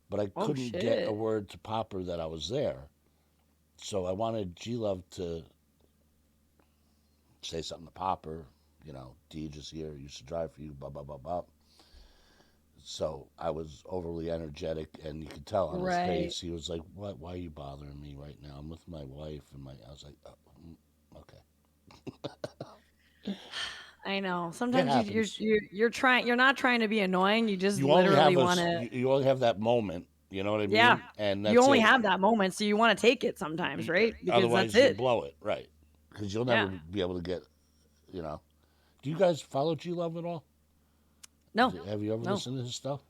A: but I
C: Oh
A: couldn't get a
C: shit.
A: word to Popper that I was there. So I wanted G Love to say something to Popper. Deej is here. Used to drive for you. Blah blah blah blah. So I was overly energetic, and you could tell on his
C: Right.
A: face. He was like, "What? Why are you bothering me right now? I'm with my wife and my." I was like, "Okay."
C: I know.
A: It
C: Sometimes
A: happens.
C: you're trying. You're not trying to be annoying. You just
A: You only
C: literally
A: have
C: want to.
A: you only have that moment. You know what I
C: Yeah.
A: mean? And
C: You
A: that's
C: only
A: it.
C: have that moment, so you want to take it sometimes, right? Because that's
A: Otherwise, you
C: it.
A: blow it, right? Because you'll never
C: Yeah.
A: be able to get. You know. Do you guys follow G Love at all?
C: No.
A: Have you ever
C: No.
A: listened to his stuff?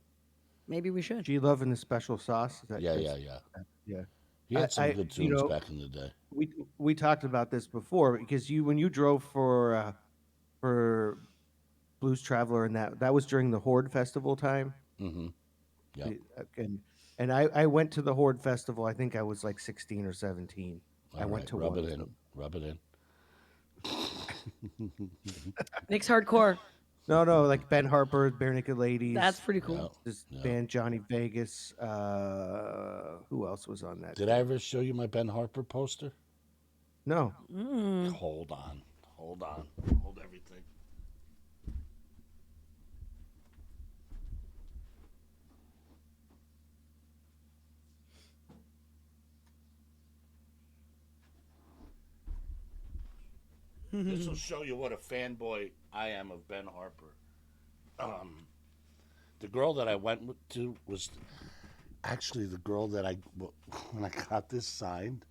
C: Maybe we should.
B: G Love and the special sauce. Is that
A: Yeah,
B: that's-
A: yeah, yeah.
B: yeah.
A: He had some
B: I
A: good
B: you
A: tunes
B: know
A: back in the day.
B: we talked about this before because when you drove for Blues Traveler and that was during the Horde Festival time.
A: Mm-hmm. Yeah.
B: And I went to the Horde Festival. I think I was like 16 or 17. I
A: All
B: went
A: right.
B: to
A: Rub
B: one
A: it
B: of
A: in.
B: them.
A: Rub it in.
C: Nick's hardcore.
B: No, like Ben Harper, Bare Naked Ladies,
C: That's pretty
A: Yeah.
C: cool.
B: this
A: Yeah.
B: band Johnny Vegas. Who else was on that?
A: Did I ever show you my Ben Harper poster?
B: No.
C: Mm.
A: Hold on. Hold on. Hold everything. This will show you what a fanboy I am of Ben Harper. The girl that I to was actually the girl that when I got this signed,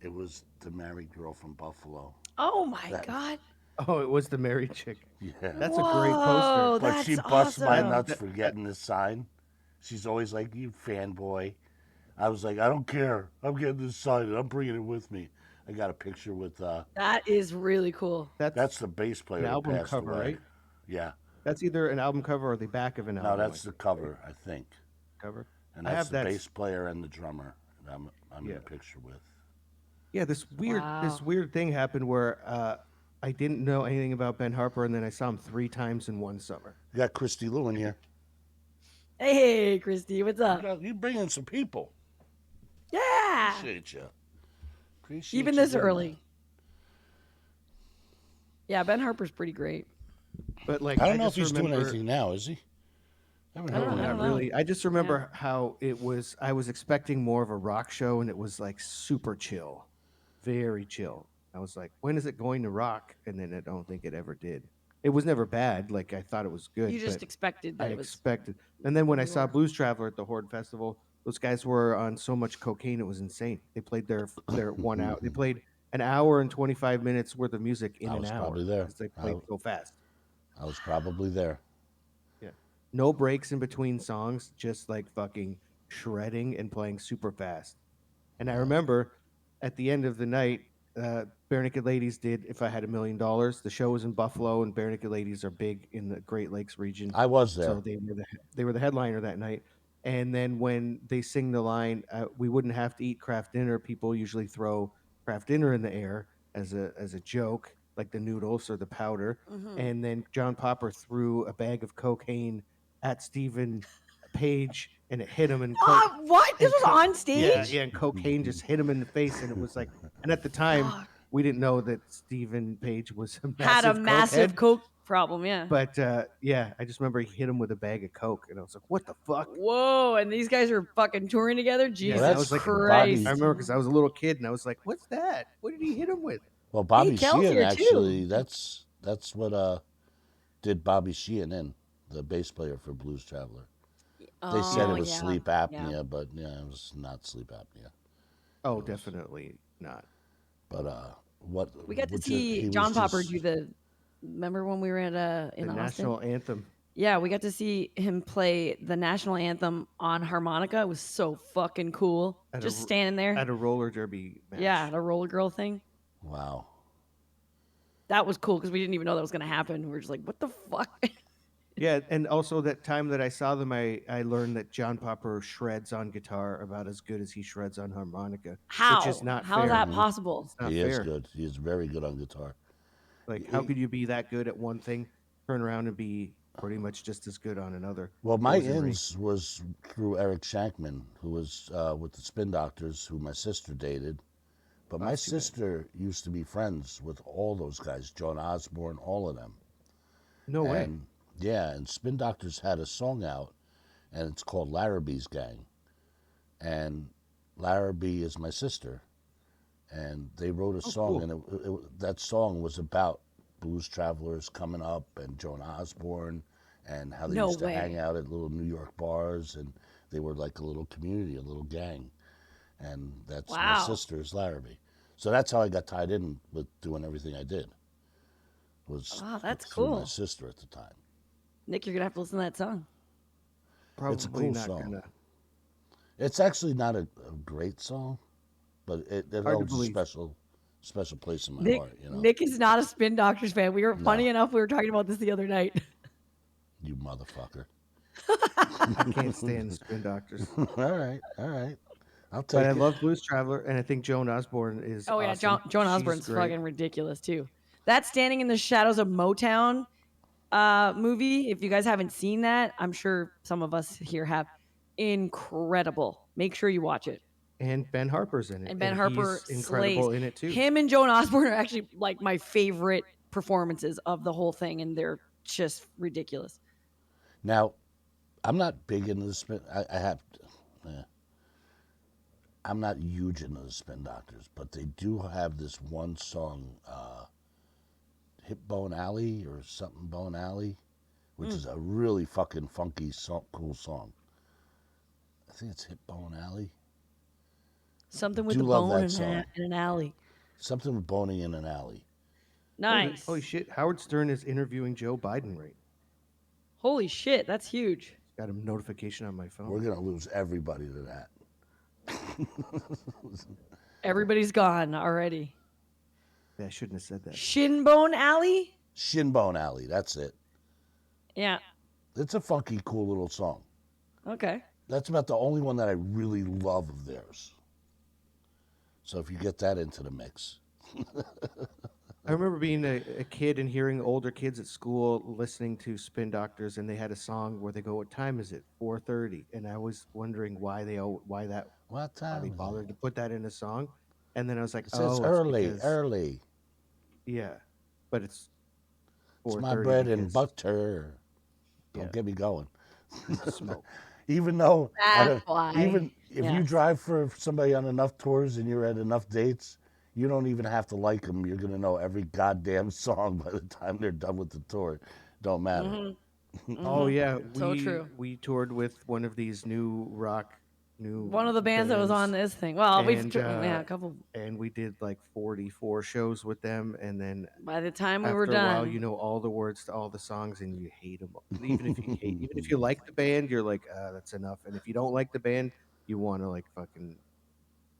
A: it was the married girl from Buffalo.
C: Oh my
A: That-
C: god.
B: Oh, it was the married chick.
A: Yeah.
B: That's a great poster.
C: Whoa,
A: But
C: that's
A: she busts my
C: awesome.
A: nuts for getting this sign. She's always like, "You fanboy." I was like, "I don't care. I'm getting this signed and I'm bringing it with me." I got a picture with
C: That is really cool.
A: that's the bass player
B: an
A: that
B: album
A: passed
B: cover,
A: away.
B: right?
A: Yeah.
B: That's either an album cover or the back of an
A: No,
B: album.
A: that's
B: I
A: the cover, I think.
B: cover.
A: And
B: I
A: that's
B: have
A: the
B: that.
A: bass player and the drummer that I'm in
B: Yeah.
A: a picture with.
B: Yeah, this
C: Wow.
B: weird thing happened where I didn't know anything about Ben Harper, and then I saw him 3 times in one summer.
A: You got Christy Lewin here.
C: Hey, Christy, what's up?
A: You bring in some people.
C: Yeah.
A: Appreciate you. Appreciate
C: Even
A: you
C: this
A: doing
C: early. Yeah, Ben Harper's pretty great.
B: But like,
A: that. I don't know if
B: just
A: he's doing
B: remember-
A: anything now, is he? I haven't
C: I
A: heard
C: don't
A: him
C: know.
B: Not
A: lately.
B: really. I just remember how it was. I was expecting more of a rock show, and it was like super chill, very chill. I was like, when is it going to rock? And then I don't think it ever did. It was never bad. Like I thought it was good.
C: You just
B: but
C: expected
B: I
C: that it was.
B: expected. And then when I saw
C: Sure.
B: Blues Traveler at the Horde Festival, those guys were on so much cocaine it was insane. They played their 1 hour. They played an hour and 25 minutes worth of music in
A: I
B: an
A: was
B: hour
A: probably there.
B: because they played so fast.
A: I was probably there.
B: Yeah, no breaks in between songs, just like fucking shredding and playing super fast. And I remember at the end of the night, Bare Naked Ladies did If I Had $1 Million. The show was in Buffalo, and Bare Naked Ladies are big in the Great Lakes region.
A: I was
B: So
A: there.
B: they were the headliner that night. And then when they sing the line, "We wouldn't have to eat craft dinner," people usually throw craft dinner in the air as a joke, like the noodles or the powder.
C: Mhm.
B: And then John Popper threw a bag of cocaine at Stephen Page, and it hit him, and
C: What? This was on
B: yeah,
C: stage?
B: yeah, and cocaine just hit him in the face, and it was like, and at the time
C: Fuck.
B: we didn't know that Stephen Page was a
C: Had a
B: massive
C: massive
B: cokehead.
C: coke problem, yeah.
B: But yeah, I just remember he hit him with a bag of coke, and I was like, "What the fuck?"
C: Whoa, and these guys are fucking touring together?
B: Yeah,
C: Jesus
B: and I
A: that's
B: was like,
A: Bobby.
B: I
C: Christ.
B: remember because I was a little kid, and I was like, "What's that? What did he hit him with?"
A: Well,
C: Hey,
A: Bobby
C: Kel's
A: Sheehan
C: here too.
A: actually. That's what did Bobby Sheehan in, the bass player for Blues Traveler. They said
C: Oh,
A: it was
C: yeah.
A: sleep
C: Yeah.
A: apnea, but yeah, it was not sleep apnea.
B: Oh, definitely not.
A: But what?
C: We got to
A: which
C: see
A: he was
C: John Popper
A: just
C: do the. Remember when we were at
B: The
C: in Austin?
B: national anthem
C: Yeah, we got to see him play the national anthem on harmonica. It was so fucking cool.
B: at
C: Just
B: a
C: standing there.
B: at a roller derby match.
C: Yeah, the roller girl thing.
A: wow.
C: That was cool because we didn't even know that was gonna happen. We were just like, what the fuck?
B: Yeah, and also that time that I saw them, I learned that John Popper shreds on guitar about as good as he shreds on harmonica,
C: How?
B: which is not
C: How is
B: fair.
C: that possible?
B: It's not
A: He is
B: fair.
A: good. He is very good on guitar.
B: Like, how could you be that good at one thing, turn around and be pretty much just as good on another?
A: Well, my
B: Boysenberry.
A: ins was through Eric Shankman, who was with the Spin Doctors, who my sister dated. But my
B: That's too bad.
A: sister used to be friends with all those guys, Joan Osborne, all of them.
B: No way.
A: And yeah, and Spin Doctors had a song out, and it's called Larrabee's Gang. And Larrabee is my sister. And they wrote a song,
B: cool.
A: and that song was about blues travelers coming up and Joan Osborne and how they
C: No
A: used to
C: way.
A: hang out at little New York bars, and they were like a little community, a little gang. And that's my
C: Wow.
A: sister's Larrabee. So that's how I got tied in with doing everything I did. Was
C: Wow, that's
A: through my
C: cool.
A: sister at the time.
C: Nick, you're gonna have to listen to that song.
B: Probably
A: It's a cool
B: not
A: song.
B: gonna.
A: It's actually not a great song, but it
B: to
A: holds a
B: believe.
A: special place in my
C: Nick,
A: heart. You know,
C: Nick is not a Spin Doctors fan. We were funny
A: No.
C: enough. We were talking about this the other night.
A: you motherfucker.
B: I can't stand the Spin Doctors.
A: all right. I'll
B: But
A: take
B: I
A: it.
B: love Blues Traveler, and I think Joan Osborne is.
C: Oh yeah,
B: awesome.
C: Joan
B: She's
C: Osborne's
B: great.
C: fucking ridiculous too. That Standing in the Shadows of Motown movie, if you guys haven't seen that, I'm sure some of us here have. Incredible. Make sure you watch it.
B: And Ben Harper's in it.
C: And Ben Harper
B: he's incredible
C: slays.
B: in it too.
C: Him and Joan Osborne are actually like my favorite performances of the whole thing, and they're just ridiculous.
A: Now, I'm not big into the spin. I have. I'm not huge into the Spin Doctors, but they do have this one song, Hip Bone Alley or something Bone Alley, which is a really fucking funky, cool song. I think it's Hip Bone Alley.
C: Something with
A: Do
C: a
A: love
C: bone
A: that
C: in,
A: song.
C: in an alley.
A: Something with boning in an alley.
C: Nice.
B: Holy shit! Howard Stern is interviewing Joe Biden right.
C: Holy shit, that's huge.
B: Got a notification on my phone.
A: We're gonna lose everybody to that.
C: Everybody's gone already.
B: Yeah, I shouldn't have said that.
C: Shinbone Alley?
A: Shinbone Alley. That's it.
C: Yeah.
A: It's a funky, cool little song.
C: Okay.
A: That's about the only one that I really love of theirs. So if you get that into the mix.
B: I remember being a kid and hearing older kids at school listening to Spin Doctors, and they had a song where they go, "What time is it? 4:30." And I was wondering why they
A: What time? is
B: bothered
A: it?
B: to put that in a song. And then I was like,
A: It says
B: "Oh,
A: early,
B: it's because,
A: early.
B: yeah, but it's
A: It's
B: 4:30
A: my bread and
B: because
A: butter. Don't
B: Yeah.
A: get me going.
B: smoke."
A: Even though,
C: That's why.
A: even if you
C: Yes.
A: drive for somebody on enough tours and you're at enough dates, you don't even have to like them. You're gonna know every goddamn song by the time they're done with the tour. Don't matter.
B: Oh yeah,
C: So true.
B: We toured with one of these new
C: One of the bands that was on this thing. Well,
B: And,
C: yeah, a couple.
B: and we did like 44 shows with them, and then
C: By the time we
B: after
C: were
B: a while,
C: done,
B: you know all the words to all the songs, and you hate them. Even if you like the band, you're like, that's enough. And if you don't like the band, you want to like fucking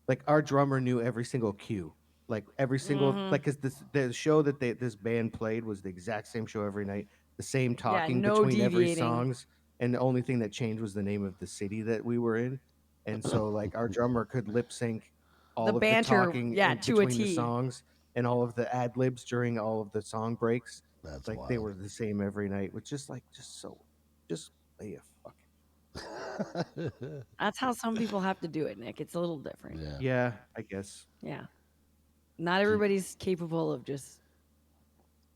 B: like our drummer knew every single cue. Like every single like because the show that this band played was the exact same show every night, the same
C: Yeah,
B: talking
C: no
B: between every
C: deviating.
B: songs, and the only thing that changed was the name of the city that we were in. And so like our drummer could lip sync
C: The
B: all of the
C: banter,
B: talking
C: yeah,
B: in
C: to a
B: between the
C: T.
B: songs and all of the ad libs during all of the song breaks.
A: That's
B: Like they
A: wild.
B: were the same every night, which just so just play a fucking
C: That's how some people have to do it, Nick. It's a little different.
A: Yeah.
B: yeah, I guess.
C: Yeah. Not everybody's capable of just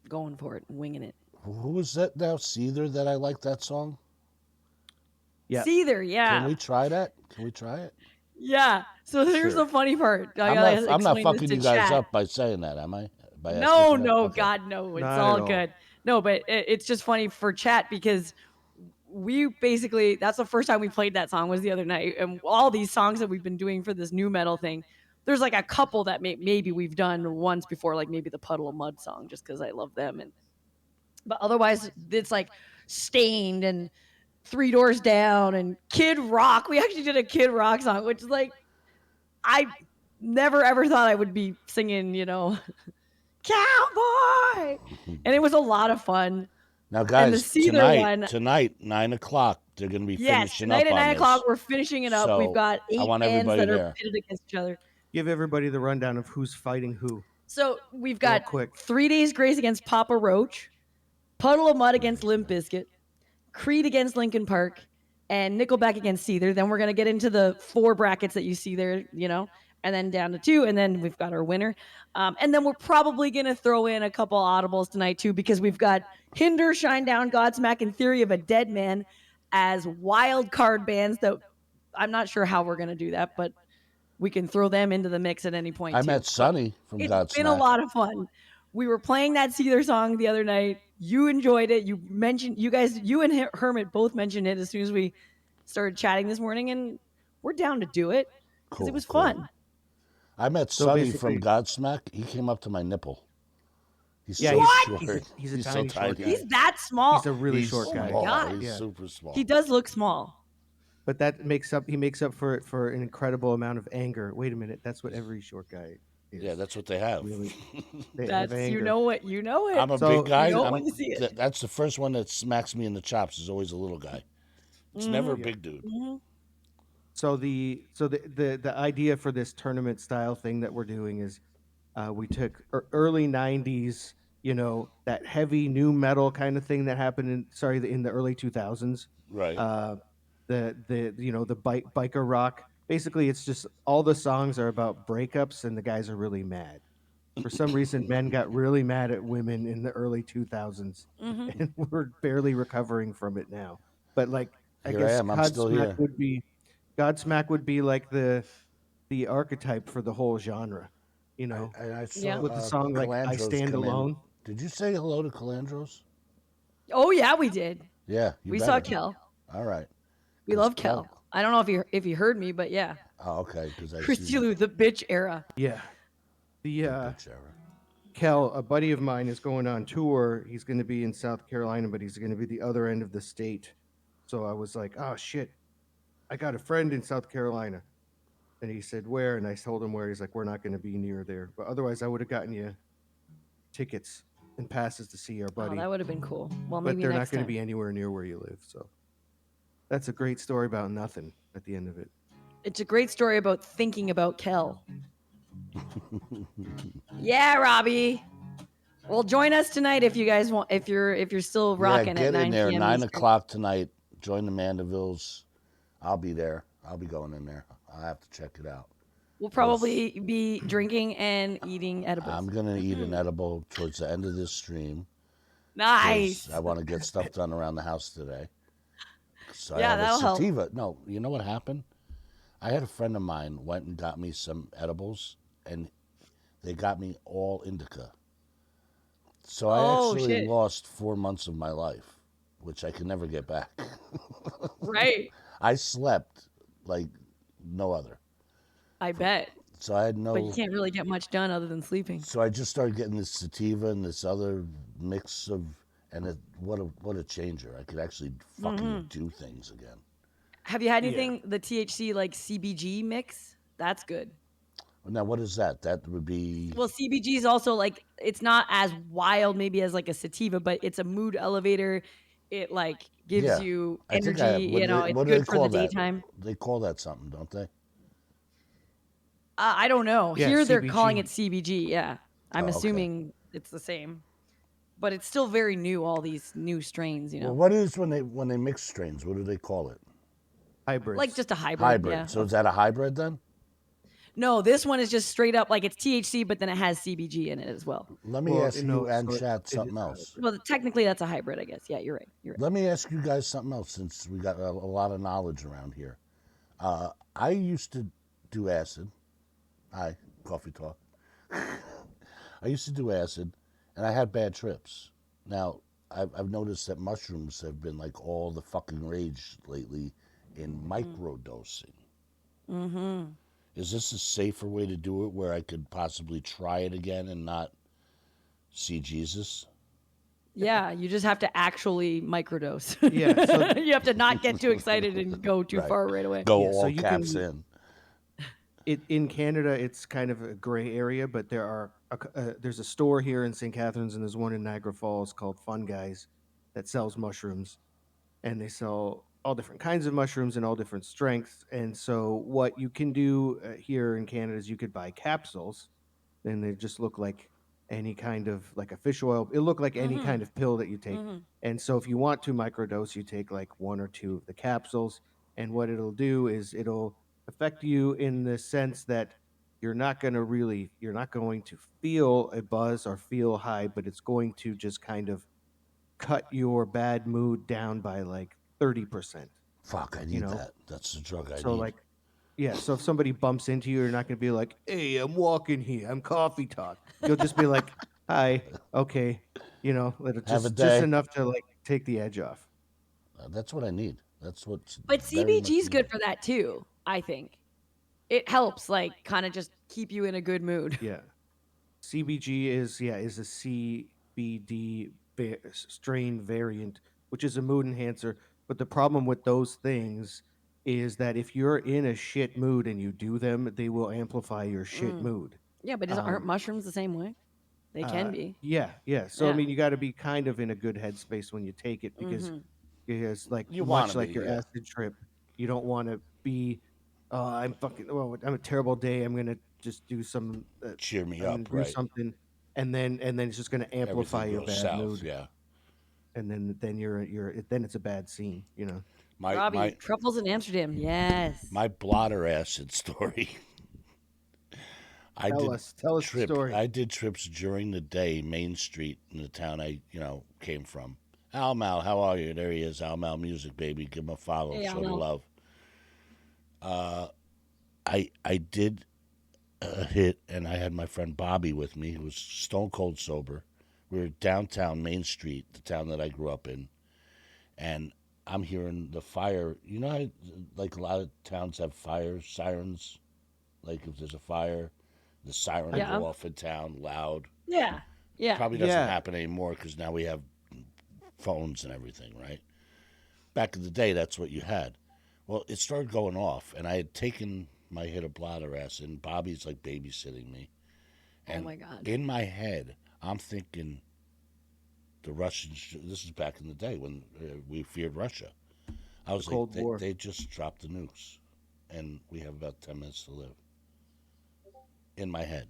C: going for it and winging it.
A: Who was that now? Seether that I like that song?
B: Yeah.
C: Seether,
A: Can
C: yeah.
A: we try that? Can we try it?
C: Yeah. So here's
B: Sure.
C: the funny part. I
A: I'm
C: gotta
A: not
C: explain this
A: fucking
C: to
A: you guys
C: chat.
A: up by saying that, am I? By asking
C: No,
A: for that?
C: no,
A: Okay.
C: God, no. It's
B: Not
C: all
B: at all.
C: good. No, but it's just funny for chat because we basically that's the first time we played that song was the other night, and all these songs that we've been doing for this new metal thing. There's like a couple that maybe we've done once before, like maybe the Puddle of Mud song, just because I love them, and but otherwise it's like Stained and Three Doors Down and Kid Rock. We actually did a Kid Rock song, which is like I never ever thought I would be singing, Cowboy, and it was a lot of fun.
A: Now,
C: And the
A: guys,
C: Seether one,
A: tonight, 9 o'clock, they're going to be
C: yes,
A: finishing
C: tonight
A: up
C: at
A: on
C: 9 o'clock
A: this.
C: we're finishing it up. We've
A: So
C: got
A: I
C: 8
A: want
C: bands
A: everybody
C: that are
A: there.
C: pitted against each other.
B: Give everybody the rundown of who's fighting who.
C: So we've
B: Real
C: got
B: quick.
C: 3 Days Grace against Papa Roach, Puddle of Mud against Limp Bizkit, Creed against Linkin Park, and Nickelback against Seether. Then we're going to get into the 4 brackets that you see there, and then down to 2, and then we've got our winner. And then we're probably going to throw in a couple audibles tonight, too, because we've got Hinder, Shinedown, Godsmack, and Theory of a Dead Man as wild card bands that I'm not sure how we're going to do that, but we can throw them into the mix at any point,
A: I
C: too.
A: met Sonny from
C: It's been a
A: Godsmack.
C: lot of fun. We were playing that Seether song the other night. You enjoyed it. You and Hermit both mentioned it as soon as we started chatting this morning, and we're down to do it because it was fun.
A: I met
B: So
A: Sonny
B: basically-
A: from Godsmack. He came up to my nipple. He's
B: Yeah,
A: so
B: he's-
A: short.
B: he's a
A: so
B: tiny short
A: tiny.
B: guy.
C: He's that small.
B: He's a really
A: He's
B: short guy.
A: small.
C: God.
A: He's
B: Yeah.
A: super small.
C: He does look small.
B: But that makes up for it for an incredible amount of anger. Wait a minute, that's what every short guy is.
A: Yeah, that's what they have.
B: Really. They have
C: That's
B: anger.
C: you know it. You know it.
A: I'm a
B: So-
A: big guy.
C: You know it
A: I'm-
C: when you see it.
A: That's the first one that smacks me in the chops is always a little guy. It's never a big dude.
C: Mhm.
B: So the idea for this tournament style thing that we're doing is we took early 90s, that heavy new metal kind of thing that happened in the early 2000s.
A: Right.
B: The biker rock. Basically, it's just all the songs are about breakups and the guys are really mad. For some reason, men got really mad at women in the early 2000s,
C: Mhm.
B: and we're barely recovering from it now. But like, I
A: Here I
B: guess
A: am, I'm still here.
B: Godsmack would be like the archetype for the whole genre,
A: And I saw
C: Yeah.
B: with the song like "I
A: Calandros
B: Stand
A: come in.
B: Alone."
A: Did you say hello to Calandros?
C: Oh yeah, we did.
A: Yeah, you
C: We saw
A: better.
C: Kel.
A: All right.
C: We
A: 'Cause
C: love Kel. I don't know if you heard me, but yeah,
A: Oh, okay. Because I
C: Christy
A: see
C: Lou, the bitch era.
B: Yeah, the
A: bitch era.
B: Kel, a buddy of mine, is going on tour. He's going to be in South Carolina, but he's going to be the other end of the state. So I was like, oh shit, I got a friend in South Carolina. And he said, where? And I told him where. He's like, we're not going to be near there. But otherwise, I would have gotten you tickets and passes to see our
C: Oh,
B: buddy.
C: that would have been cool. Well,
B: But
C: maybe
B: they're not
C: next
B: going
C: time.
B: to be anywhere near where you live. So that's a great story about nothing at the end of it.
C: It's a great story about thinking about Kel. Yeah, Robbie. Well, join us tonight if you guys want. If you're still rocking
A: yeah,
C: at
A: get
C: 9
A: in there.
C: p.m.
A: 9
C: Eastern.
A: o'clock tonight. Join the Mandevilles. I'll be there. I'll be going in there. I'll have to check it out.
C: We'll probably be drinking and eating edibles.
A: I'm going to eat an edible towards the end of this stream. 'Cause
C: Nice.
A: I want to get stuff done around the house today. So
C: Yeah,
A: I have
C: that'll
A: a
C: help.
A: sativa. No, you know what happened? I had a friend of mine went and got me some edibles, and they got me all indica. So I
C: Oh,
A: actually
C: shit.
A: lost 4 months of my life, which I can never get back.
C: Right.
A: I slept like no other.
C: I bet.
A: So I had no.
C: But you can't really get much done other than sleeping.
A: So I just started getting this sativa and this other mix of, and what a changer! I could actually fucking do things again.
C: Have you had anything the THC like CBG mix? That's good.
A: Now, what is that? That would be
C: Well, CBG is also like it's not as wild maybe as like a sativa, but it's a mood elevator. It like gives
A: yeah.
C: you
A: I think I have.
C: energy. You know, it's
A: What do they
C: good for the
A: call that?
C: daytime.
A: They call that something, don't they?
C: I don't know.
B: Yeah,
C: Here they're calling it
B: CBG.
C: CBG. Yeah, I'm
A: Oh, okay.
C: assuming it's the same, but it's still very new. All these new strains, you
A: Well,
C: know,
A: what is when they mix strains? What do they call it?
C: like
B: Hybrids.
C: just a hybrid.
A: Hybrid.
C: Yeah.
A: So is that a hybrid then?
C: No, this one is just straight up like it's THC, but then it has CBG in it as well.
A: Let me
B: Well,
A: ask you and
B: so
A: chat
B: it is
A: something
B: a
A: else.
B: hybrid.
C: Well, technically that's a hybrid, I guess. Yeah, you're right. You're right.
A: Let me ask you guys something else since we got a lot of knowledge around here. I used to do acid. Hi, Coffee Talk. I used to do acid, and I had bad trips. Now, I've noticed that mushrooms have been like all the fucking rage lately in microdosing.
C: Mm-hmm.
A: Is this a safer way to do it where I could possibly try it again and not see Jesus?
C: Yeah, you just have to actually microdose.
B: Yeah, so
C: You have to not get too excited and go too
A: Right.
C: far right away.
A: Go
B: yeah, so
A: all
B: you
A: caps
B: can
A: in.
B: in Canada, it's kind of a gray area, but there's a store here in St. Catharines, and there's one in Niagara Falls called Fun Guys that sells mushrooms, and they sell all different kinds of mushrooms and all different strengths. And so, what you can do here in Canada is you could buy capsules, and they just look like any kind of like a fish oil. It look like any
C: Mm-hmm.
B: kind of pill that you take.
C: Mm-hmm.
B: And so, if you want to microdose, you take like one or two of the capsules, and what it'll do is it'll affect you in the sense that you're not going to feel a buzz or feel high, but it's going to just kind of cut your bad mood down by like 30%,
A: Fuck, I
B: you
A: need
B: know?
A: that. That's the drug I
B: So
A: need.
B: like yeah, so if somebody bumps into you, you're not going to be like, "Hey, I'm walking here. I'm Coffee Talk." You'll just be like, "Hi, okay." It'll
A: Have a
B: just
A: day.
B: enough to like take the edge off.
A: That's what I need. That's what's
C: But
A: very
C: CBG
A: much
C: is good
A: needed.
C: for that too, I think. It helps like kind of just keep you in a good mood.
B: Yeah. CBG is a CBD strain variant, which is a mood enhancer. But the problem with those things is that if you're in a shit mood and you do them, they will amplify your shit
C: Mm.
B: mood.
C: Yeah, but aren't
B: Um,
C: mushrooms the same way? They can be.
B: yeah. So I
C: Yeah.
B: mean, you got to be kind of in a good headspace when you take it
C: Mm-hmm.
B: because like
A: You want
B: much
A: to be,
B: like your
A: yeah.
B: acid trip, you don't want to be. I'm a terrible day.
A: Cheer me
B: I'm gonna
A: up,
B: do
A: right?
B: something, and then it's just gonna amplify
A: Everything
B: your
A: goes
B: bad
A: south,
B: mood,
A: yeah.
B: and then it's a bad scene.
A: My
C: Robbie,
A: my
C: truffles in Amsterdam. Yes.
A: my blotter acid story. I did
B: Tell us the story.
A: I did trips during the day, Main Street in the town I came from. Al Mal, how are you? There he is, Al Mal Music, baby. Give him a follow,
C: Hey, I
A: show
C: don't
A: the
C: know.
A: love. I did a hit, and I had my friend Bobby with me, who was stone cold sober. We were downtown Main Street, the town that I grew up in, and I'm hearing the fire. You know how, like, a lot of towns have fire sirens? Like, if there's a fire, the siren
C: Yeah.
A: go off in town loud.
C: Yeah. Yeah.
A: Probably doesn't
B: Yeah,
A: happen anymore because now we have phones and everything, right? Back in the day, that's what you had. Well, it started going off, and I had taken my hit of bladder acid, and Bobby's like babysitting me.
C: Oh
A: And
C: my God.
A: in my head, I'm thinking the Russians, this is back in the day when we feared Russia. I
B: the
A: was like,
B: Cold War.
A: they just dropped the nukes, and we have about 10 minutes to live. In my head.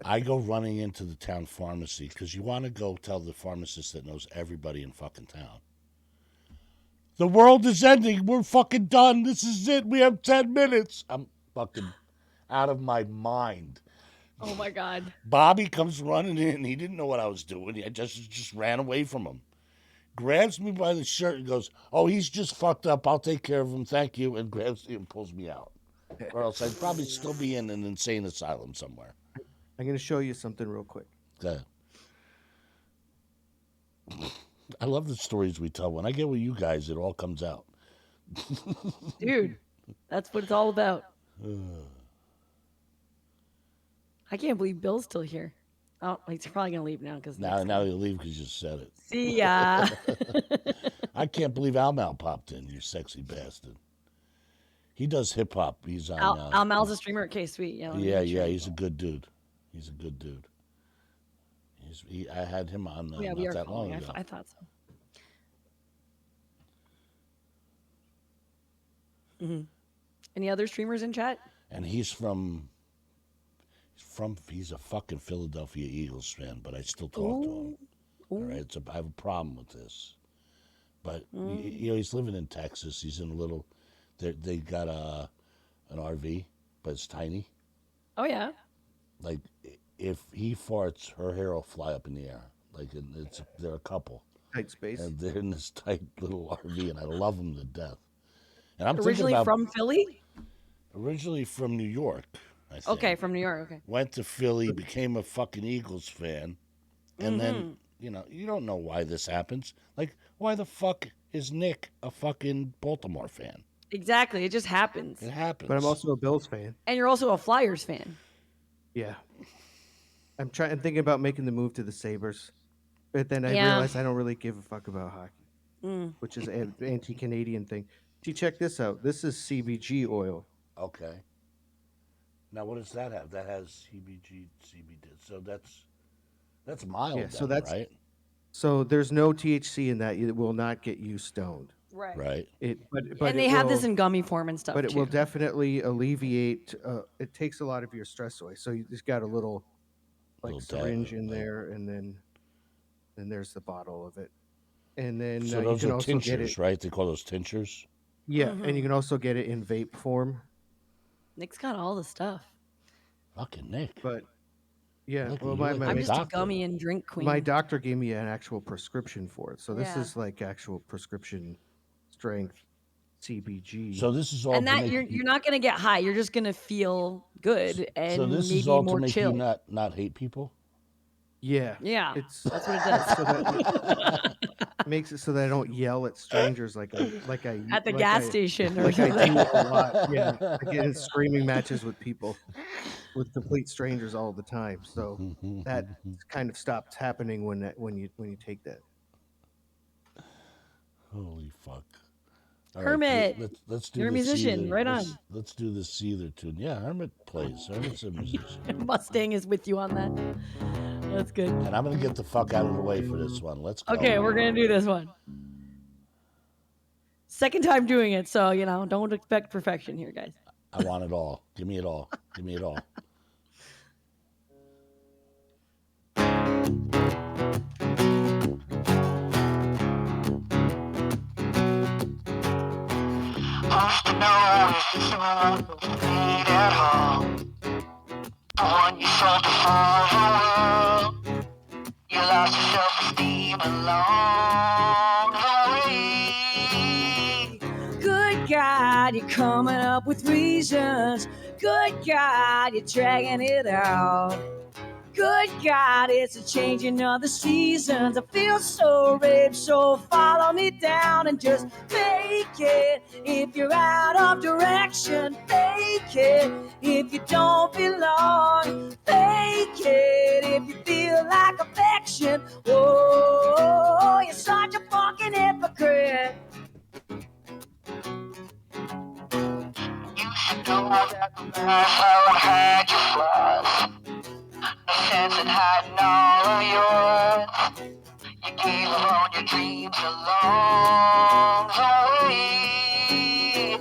A: I go running into the town pharmacy because you want to go tell the pharmacist that knows everybody in fucking town. The world is ending. We're fucking done. This is it. We have 10 minutes. I'm fucking out of my mind.
C: Oh my God.
A: Bobby comes running in. He didn't know what I was doing. I just ran away from him. Grabs me by the shirt and goes, "Oh, he's just fucked up. I'll take care of him. Thank you." And grabs me and pulls me out. Or else I'd probably still be in an insane asylum somewhere.
B: I'm gonna show you something real quick.
A: Go ahead. I love the stories we tell. When I get with you guys, it all comes out.
C: Dude, that's what it's all about. I can't believe Bill's still here. Oh, he's probably going to leave now because
A: Now you leave because you said it.
C: See ya.
A: I can't believe Al Mal popped in, you sexy bastard. He does hip hop. He's on.
C: Al Mal's a streamer at K-Sweet. Yeah, let me
A: Yeah,
C: make sure.
A: he's a good dude. He's a good dude. I had him on
C: Oh, yeah, we
A: not
C: are
A: that long
C: following.
A: ago.
C: I thought so. Any other streamers in chat?
A: And he's a fucking Philadelphia Eagles fan, but I still talk to him. All right, I have a problem with this, but you know, he's living in Texas. He's in a little. They got an RV, but it's tiny.
C: Oh yeah.
A: Like if he farts, her hair will fly up in the air. Like they're a couple,
B: Tight space.
A: and they're in this tight little RV, and I love them to death. And I'm
C: Originally
A: thinking about
C: from Philly?
A: originally from New York. I think.
C: Okay, from New York. Okay.
A: Went to Philly, became a fucking Eagles fan, and then you know you don't know why this happens. Like why the fuck is Nick a fucking Baltimore fan?
C: Exactly. It just happens.
A: It happens.
B: But I'm also a Bills fan.
C: And you're also a Flyers fan.
B: Yeah. I'm thinking about making the move to the Sabres. But then I
C: Yeah.
B: realized I don't really give a fuck about hockey, which is an anti-Canadian thing. See, check this out. This is CBG oil.
A: Okay. Now what does that have? That has CBD. So that's mild.
B: Yeah, so
A: then,
B: that's-
A: right.
B: So there's no THC in that. It will not get you stoned.
C: Right.
A: Right.
B: But
C: And they have this in gummy form and stuff
B: But it
C: too.
B: will definitely alleviate. It takes a lot of your stress away. So you just got a little, like
A: Little
B: syringe
A: dab,
B: in
A: right.
B: there, and then there's the bottle of it, and then
A: So
B: you
A: those
B: can
A: are
B: also get
A: tinctures,
B: it.
A: right? They call those tinctures.
B: Yeah, and you can also get it in vape form.
C: Nick's got all the stuff.
A: Fucking Nick.
B: But yeah,
A: Look at
B: well,
A: you,
B: my,
A: like
B: my,
A: a
C: I'm just a
A: doctor.
C: gummy and drink queen.
B: my doctor gave me an actual prescription for it. So this
C: Yeah.
B: is like actual prescription strength CBG.
A: So this is all
C: and
A: to
C: that
A: make
C: you're not gonna get high. You're just gonna feel good and
A: so this
C: maybe
A: is all
C: more
A: to make
C: chill.
A: you not hate people.
B: yeah,
C: Yeah,
B: it's
C: that's what it does.
B: so that makes it so that I don't yell at strangers like I
C: At the
B: like
C: gas
B: I-
C: station or
B: like I
C: something.
B: do a lot. Yeah, I get in screaming matches with people, with complete strangers all the time. So that kind of stops happening when you take that.
A: Holy fuck. All
C: Hermit,
A: let's do
C: you're a
A: the
C: musician,
A: Seether.
C: right
A: Let's do the Seether tune. Yeah, Hermit plays. Hermit's a musician.
C: Mustang is with you on that. That's good.
A: And I'm gonna get the fuck out of the way for this one. Let's go.
C: Okay, we're gonna do this one. Second time doing it, so don't expect perfection here, guys.
A: I want it all. Give me it all. Give me it all.
D: Who's to know if it's the one you need at home? The one you sold to for the world. You lost your self-esteem along the way.
C: Good God, you're coming up with reasons. Good God, you're dragging it out. Good God, it's a changing of the seasons. I feel so raped, so follow me down and just fake it. If you're out of direction, fake it. If you don't belong, fake it. If you feel like affection, oh, you're such a fucking hypocrite.
D: You should know that the past haven't had your flaws. No sense in hiding all of yours. You gave up on your dreams along the way.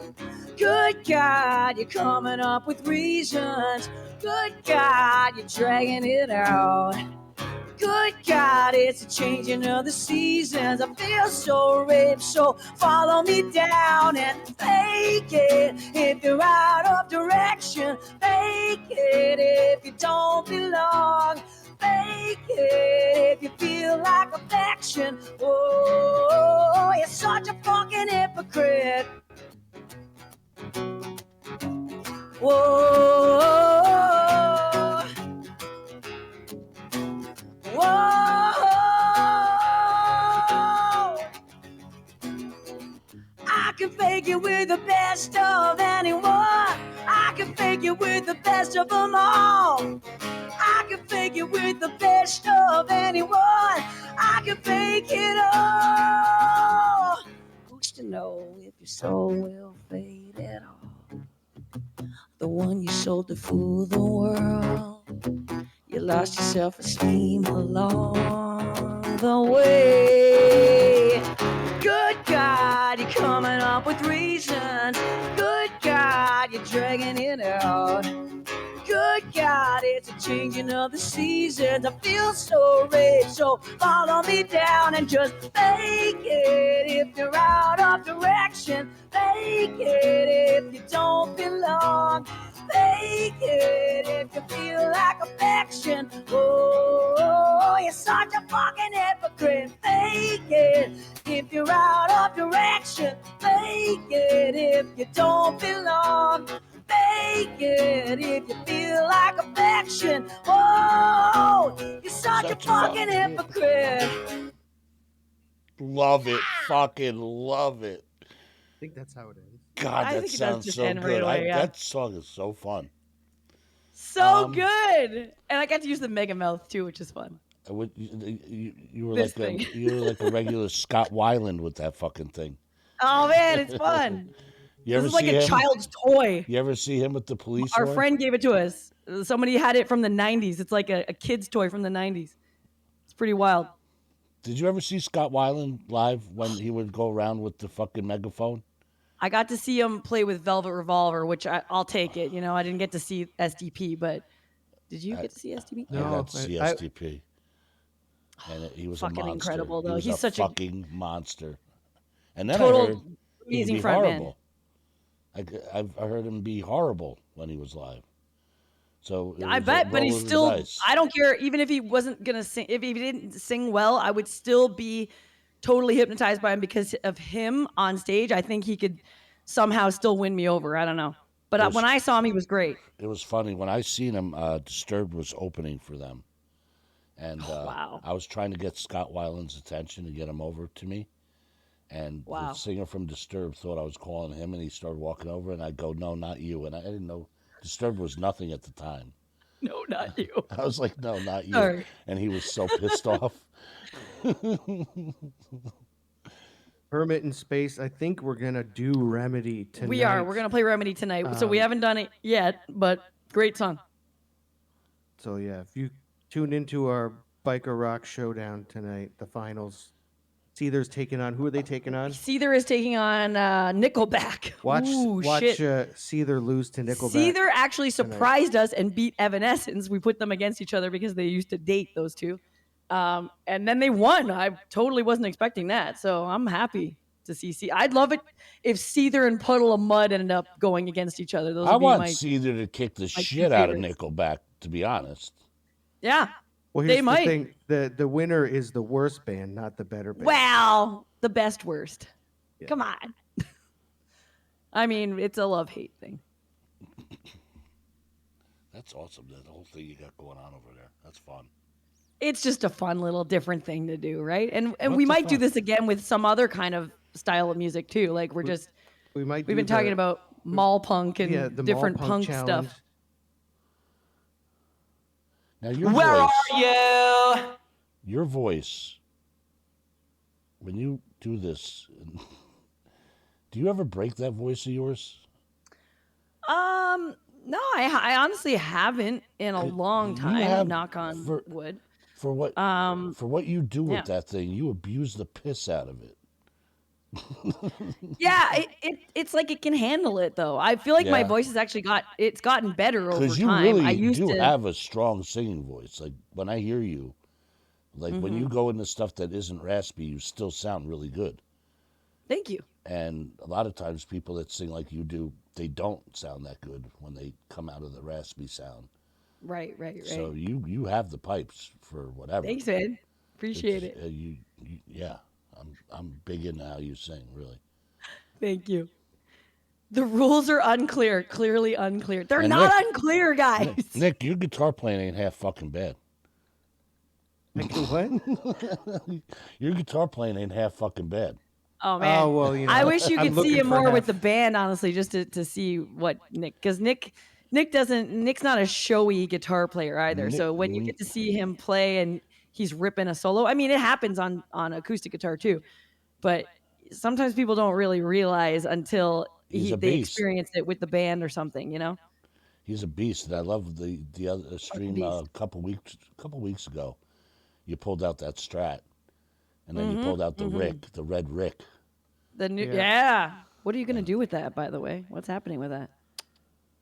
C: Good God, you're coming up with reasons. Good God, you're dragging it out. Good God, it's a changing of the seasons. I feel so raped, so follow me down and fake it. If you're out of direction, fake it. If you don't belong, fake it. If you feel like affection, oh, you're such a fucking hypocrite. Whoa. Whoa! I can fake it with the best of anyone. I can fake it with the best of them all. I can fake it with the best of anyone. I can fake it all. Who's to know if your soul will fade at all? the one you sold to fool the world. You lost your self-esteem along the way. Good God, you're coming up with reasons. Good God, you're dragging it out. Good God, it's a changing of the seasons. I feel so rich, so follow me down and just fake it if you're out of direction. Fake it if you don't belong. Fake it if you feel like affection. Oh, you're such a fucking hypocrite. Fake it if you're out of direction. Fake it if you don't belong. Fake it if you feel like affection. Oh, you're such a fucking hypocrite.
A: Love it. Fucking love it.
B: I think that's how it ends.
A: God,
C: I
A: that
C: think it does
A: sounds
C: just
A: so
C: end right
A: good.
C: away, yeah.
A: That song is so fun.
C: So good. And I got to use the mega mouth too, which is fun.
A: You were
C: This
A: like
C: thing.
A: you were like a regular Scott Weiland with that fucking thing.
C: Oh man, it's fun.
A: You
C: This
A: ever
C: is like
A: see
C: a
A: him?
C: child's toy.
A: You ever see him with the police
C: Our
A: horn?
C: friend gave it to us. Somebody had it from the 90s. It's like a kid's toy from the 90s. It's pretty wild.
A: Did you ever see Scott Weiland live when he would go around with the fucking megaphone?
C: I got to see him play with Velvet Revolver, which I'll take it. You know, I didn't get to see SDP, but did you get to see SDP?
A: I
B: No,
A: got to see STP. And he was
C: Fucking
A: a monster.
C: incredible, though.
A: He was
C: He's
A: a
C: such a
A: fucking monster. And then
C: total
A: I heard he
C: amazing
A: could be
C: front man.
A: horrible. I heard him be horrible when he was live. So
C: I bet, but he's
A: rolling the
C: still.
A: dice.
C: I don't care. Even if he wasn't gonna sing, if he didn't sing well, I would still be totally hypnotized by him because of him on stage. I think he could somehow still win me over. I don't know, but when I saw him, he was great.
A: It was funny when I seen him. Disturbed was opening for them, and
C: Wow.
A: I was trying to get Scott Weiland's attention to get him over to me. And
C: Wow.
A: the singer from Disturbed thought I was calling him, and he started walking over, and I go, "No, not you." And I didn't know Disturbed was nothing at the time.
C: No, not you.
A: I was like, "No, not you."
C: Sorry.
A: And he was so pissed off.
B: Hermit in Space. I think we're gonna do Remedy tonight.
C: We are. We're gonna play Remedy tonight. So we haven't done it yet, but great song.
B: So yeah, if you tune into our Biker Rock Showdown tonight, the finals, Seether's taking on. Who are they taking on?
C: Seether is taking on Nickelback.
B: Watch
C: Shit.
B: Seether lose to Nickelback.
C: Seether actually surprised us and beat Evanescence. We put them against each other because they used to date, those two. And then they won. I totally wasn't expecting that. So I'm happy to see. I'd love it if Seether and Puddle of Mud ended up going against each other. Those
A: I
C: would be
A: want
C: my
A: Seether to kick the
C: two
A: shit out of
C: favorites.
A: Nickelback, to be honest.
C: Yeah.
B: Well,
C: They
B: here's the
C: might.
B: thing: the winner is the worst band, not the better band.
C: Well, the best worst.
B: Yeah.
C: Come on. I mean, it's a love-hate thing.
A: That's awesome. That whole thing you got going on over there. That's fun.
C: It's just a fun little different thing to do, right? And
A: Lots
C: we
A: of
C: might do
A: fun.
C: this again with some other kind of style of music too. Like we've been talking about mall punk and
B: the
C: different
B: mall
C: punk
B: challenge.
C: stuff.
A: Now your
C: Where
A: voice,
C: are you?
A: your voice, when you do this, do you ever break that voice of yours?
C: No, I honestly haven't in a long
A: you
C: time.
A: have-
C: Knock on
A: for-
C: wood.
A: For what you do with
C: yeah.
A: that thing, you abuse the piss out of it.
C: Yeah, it's like it can handle it though. I feel like my
A: Yeah.
C: voice has actually gotten better over
A: Because you
C: time.
A: really
C: I used
A: do
C: to
A: have a strong singing voice. Like when I hear you, like when
C: Mm-hmm.
A: you go into stuff that isn't raspy, you still sound really good.
C: Thank you.
A: And a lot of times people that sing like you do, they don't sound that good when they come out of the raspy sound.
C: Right.
A: So you have the pipes for whatever.
C: Thanks, man. Appreciate
A: It's,
C: it.
A: Yeah, I'm big into how you sing, really.
C: Thank you. The rules are unclear, clearly unclear. They're
A: And
C: not
A: Nick-
C: unclear, guys.
A: Nick, your guitar playing ain't half fucking bad.
B: What?
A: Your guitar playing ain't half fucking bad.
C: Oh man.
B: Oh well, you know.
C: I wish you
B: I'm
C: could see
B: looking
C: him
B: for
C: more with
B: half-
C: the band, honestly, just to see what because Nick's not a showy guitar player either. So when you get to see him play and he's ripping a solo, I mean, it happens on acoustic guitar too, but sometimes people don't really realize until
A: He's a
C: they
A: beast.
C: experience it with the band or something, you know?
A: He's a beast, and I love the other stream
C: beast.
A: a couple weeks ago. You pulled out that Strat, and then you pulled out the Rick, the red Rick.
C: The new,
B: Yeah.
C: yeah. What are you gonna do with that, by the way? What's happening with that?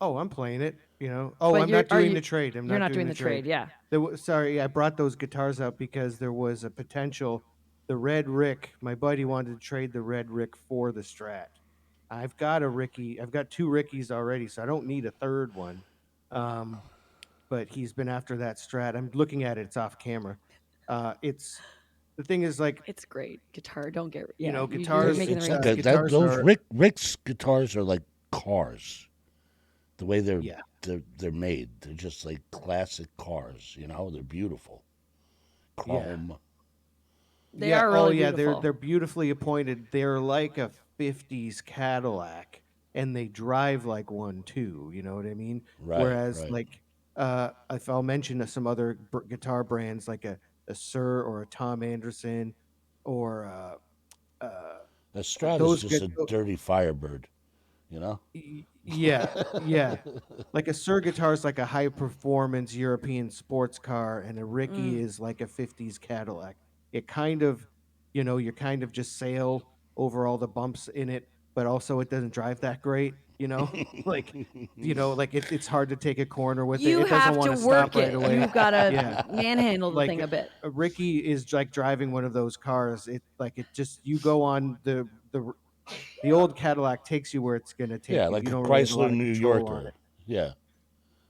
B: Oh, I'm playing it. You know. Oh,
C: But
B: I'm
C: you're-
B: not
C: are
B: doing
C: you-
B: the trade.
C: You're not doing the trade, yeah.
B: Sorry, I brought those guitars out because there was a potential. The Red Rick, my buddy wanted to trade the Red Rick for the Strat. I've got a Ricky. I've got 2 Rickies already, so I don't need a third one. But he's been after that Strat. I'm looking at it. It's off camera. It's the thing is like
C: It's great guitar. Don't get
B: You know,
C: You're
B: guitars-
C: making the
A: It's
C: right
A: like
B: guitars
A: those
B: are-
A: Rick's guitars are like cars. The way they're
B: Yeah.
A: they're made, they're just like classic cars. You know, they're beautiful. Chrome.
C: They are really beautiful.
B: they're beautifully appointed. They're like a '50s Cadillac, and they drive like one too. You know what I mean?
A: Right,
B: Whereas
A: right.
B: like if I'll mention some other guitar brands like a Sir or a Tom Anderson or
A: A Strat
B: those
A: is just a
B: gu-
A: dirty Firebird. You know.
B: yeah. Like a Sir guitar is like a high performance European sports car, and a Ricky is like a '50s Cadillac. It kind of, you kind of just sail over all the bumps in it, but also it doesn't drive that great. Like it's hard to take a corner with
C: You
B: it. It doesn't
C: have
B: want
C: to
B: to
C: work
B: stop right
C: it.
B: away.
C: You've got to
B: Yeah.
C: manhandle the
B: Like
C: thing a bit.
B: a Ricky is like driving one of those cars. It just you go on the old Cadillac takes you where it's gonna take
A: Yeah,
B: you.
A: like
B: You
A: a
B: don't really have a lot
A: Chrysler
B: of
A: New
B: control on
A: Yorker.
B: it.
A: Yeah.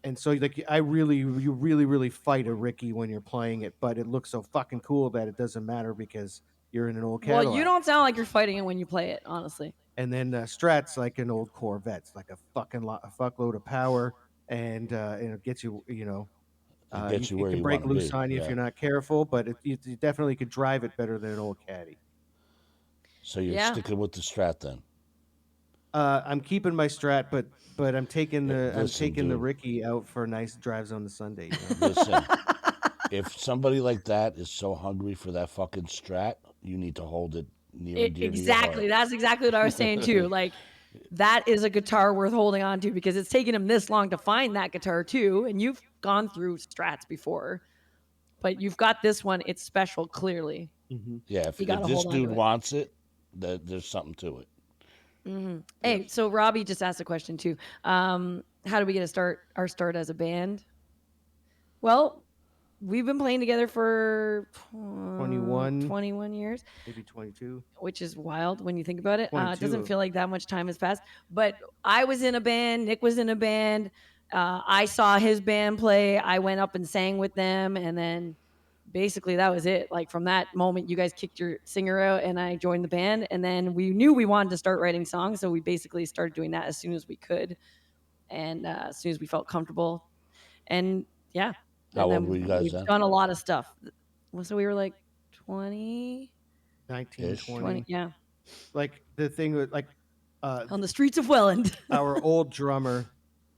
B: And so like you really fight a Ricky when you're playing it, but it looks so fucking cool that it doesn't matter because you're in an old Cadillac.
C: Well, you don't sound like you're fighting it when you play it, honestly.
B: And then Strat's like an old Corvette. It's like a fuckload of power, and it gets you.
A: It gets you
B: it
A: where
B: can
A: you
B: break
A: want to
B: loose
A: be.
B: on you if you're not careful, but you definitely could drive it better than an old Caddy.
A: So you're
C: Yeah.
A: sticking with the Strat then.
B: I'm keeping my Strat, but I'm taking
A: listen,
B: the
A: dude.
B: Ricky out for nice drives on the Sunday. You know?
A: Listen, if somebody like that is so hungry for that fucking Strat, you need to hold it near and dear to your
C: Exactly.
A: heart.
C: That's exactly what I was saying too. Like that is a guitar worth holding on to because it's taken him this long to find that guitar too. And you've gone through Strats before, but you've got this one. It's special, clearly.
A: Yeah, if
C: You gotta
A: this
C: hold on to
A: dude
C: it.
A: wants it, there's something to it.
C: Hey, so Robbie just asked a question too. How do we get our start as a band? Well, we've been playing together for 21 years,
B: Maybe 22.
C: which is wild when you think about it. It
B: 22.
C: doesn't feel like that much time has passed. But I was in a band. Nick was in a band. I saw his band play. I went up and sang with them, and then basically that was it. Like from that moment, you guys kicked your singer out, and I joined the band. And then we knew we wanted to start writing songs, so we basically started doing that as soon as we could, and as soon as we felt comfortable. And yeah,
A: How
C: and
A: old
C: then
A: were you guys
C: we've
A: then?
C: done a lot of stuff. So we were like 20,
B: 19,
A: Ish.
B: 20.
C: yeah,
B: Like the thing with like
C: on the streets of Welland.
B: our old drummer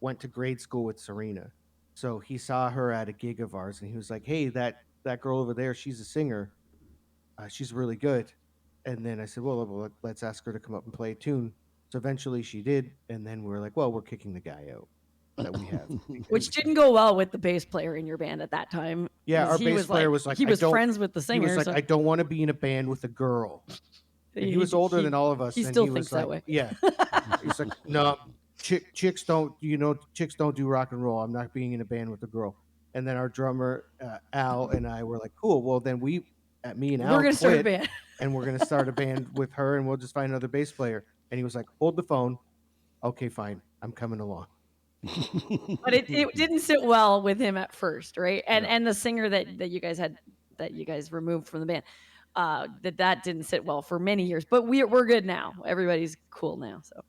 B: went to grade school with Serena. So he saw her at a gig of ours and he was like, "Hey, that girl over there, she's a singer. She's really good." And then I said, "Well, let's ask her to come up and play a tune." So eventually she did, and then we were like, "Well, we're kicking the guy out that we have."
C: Which didn't go well with the bass player in your band at that time.
B: Yeah,
C: 'cause
B: our
C: he
B: bass player was like,
C: he
B: "I
C: was
B: don't-"
C: friends with the
B: He
C: singer.
B: was like,
C: so
B: "I don't want to be in a band with a girl." And he was older than all of us.
C: He
B: and
C: still
B: he
C: thinks
B: was
C: that
B: like,
C: way.
B: Yeah. He's like, "No, chicks don't, chicks don't do rock and roll. I'm not being in a band with a girl." And then our drummer Al and I were like, "Cool. Well, then me and Al
C: We're gonna start a
B: quit,
C: band.
B: and we're gonna start a band with her, and we'll just find another bass player." And he was like, "Hold the phone. Okay, fine. I'm coming along."
C: But it didn't sit well with him at first, right? And the singer that you guys had, that you guys removed from the band, that didn't sit well for many years. But we're good now. Everybody's cool now. So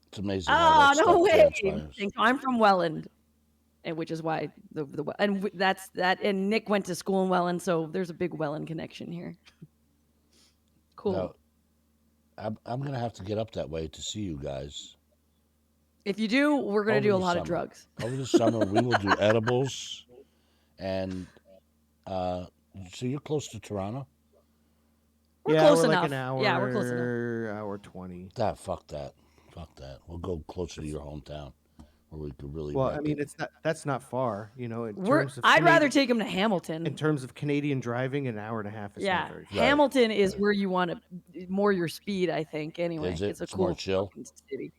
A: It's amazing how that
C: no
A: stuff
C: way.
A: transpires.
C: I'm from Welland, and which is why that's that. And Nick went to school in Welland, so there's a big Welland connection here. Cool.
A: Now, I'm gonna have to get up that way to see you guys.
C: If you do, we're gonna
A: Over
C: do a
A: the
C: lot of
A: summer.
C: drugs.
A: Over the summer, we will do edibles, and so you're close to Toronto.
C: We're
B: yeah,
C: close
B: we're
C: enough.
B: like an hour.
C: Yeah, we're close enough.
B: Hour 20.
A: Fuck that. We'll go closer to your hometown. where we could really.
B: Well,
A: wreck
B: I mean,
A: it.
B: that's not far, in
C: We're
B: terms of
C: I'd rather
B: Canadian,
C: take them to Hamilton.
B: in terms of Canadian driving, an hour and a half is not
C: Yeah,
B: very far.
A: Right.
C: Hamilton is where you want to more your speed, I think. Anyway,
A: Is it?
C: it's a
A: It's more
C: cool
A: chill?
C: fucking city.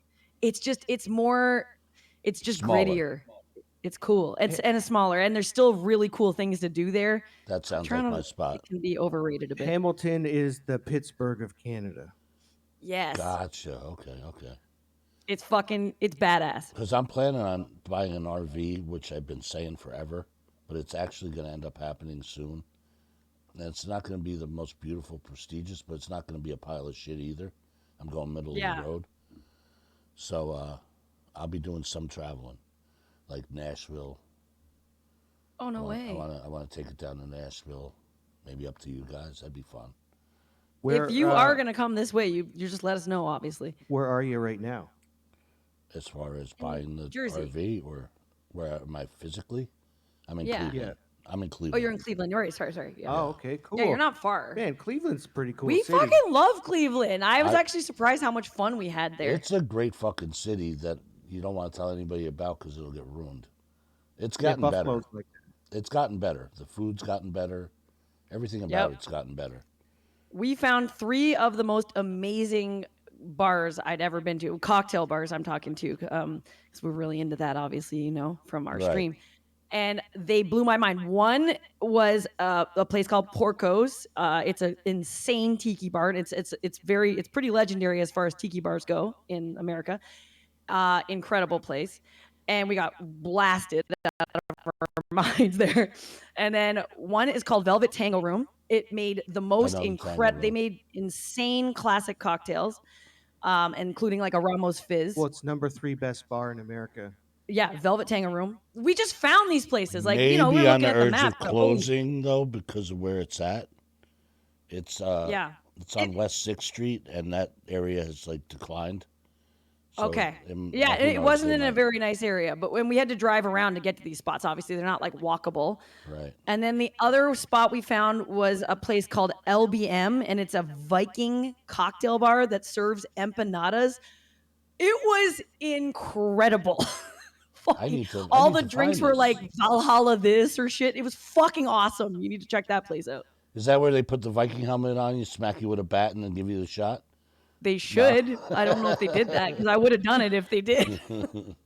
C: It's more, it's just
A: Smaller.
C: grittier. It's cool. And it's smaller, and there's still really cool things to do there.
A: That
C: I'm
A: sounds
C: trying
A: like
C: to.
A: my spot.
C: It can be overrated a bit.
B: Hamilton is the Pittsburgh of Canada.
C: Yes,
A: Gotcha. Okay.
C: it's badass.
A: Because I'm planning on buying an RV, which I've been saying forever, but it's actually going to end up happening soon. And it's not going to be the most beautiful, prestigious, but it's not going to be a pile of shit either. I'm going middle of
C: Yeah.
A: the road. So I'll be doing some traveling, like Nashville.
C: Oh no way!
A: I want to take it down to Nashville, maybe up to you guys. That'd be fun.
B: Where
C: If you are gonna come this way, you just let us know. Obviously,
B: where are you right now?
A: As far as buying the
C: Jersey.
A: RV, or where am I physically? I'm in
C: Yeah.
A: Cleveland. I'm in
C: oh,
A: Cleveland.
C: you're in Cleveland. You're right. Sorry. Yeah.
B: Oh, okay, cool.
C: Yeah, you're not far.
B: Man, Cleveland's a pretty cool
C: we
B: city.
C: fucking love Cleveland. I was actually surprised how much fun we had there.
A: It's a great fucking city that you don't want to tell anybody about because it'll get ruined. It's
B: Yeah,
A: gotten better.
B: Buffalo's like that.
A: It's gotten better. The food's gotten better. Everything about it's gotten better.
C: We found 3 of the most amazing bars I'd ever been to. Cocktail bars, I'm talking to, because we're really into that, obviously, from our
A: Right.
C: stream. And they blew my mind. One was a place called Porco's. It's an insane tiki bar. It's pretty legendary as far as tiki bars go in America. Incredible place. And we got blasted out of our minds there. And then one is called Velvet Tango Room. It made the most
A: know the Tango
C: incredible. They
A: Room.
C: made insane classic cocktails, including like a Ramos Fizz.
B: Well, it's number 3 best bar in America.
C: Yeah, Velvet Tango Room. We just found these places. Like,
A: Maybe
C: we're
A: on
C: looking
A: the
C: at the
A: urge
C: map.
A: of closing though, because of where it's at. It's
C: Yeah.
A: It's on West 6th Street, and that area has like declined. So
C: Okay.
A: who
C: Yeah, it
A: knows,
C: wasn't
A: they
C: in a
A: might-
C: very nice area, but when we had to drive around to get to these spots, obviously they're not like walkable.
A: Right.
C: And then the other spot we found was a place called LBM, and it's a Viking cocktail bar that serves empanadas. It was incredible.
A: I need to.
C: All
A: I need
C: the
A: to
C: drinks
A: find
C: were
A: this.
C: like Valhalla this or shit. It was fucking awesome. You need to check that place out.
A: Is that where they put the Viking helmet on you, smack you with a bat, and then give you the shot?
C: They should. I don't know if they did that because I would have done it if they did.
A: You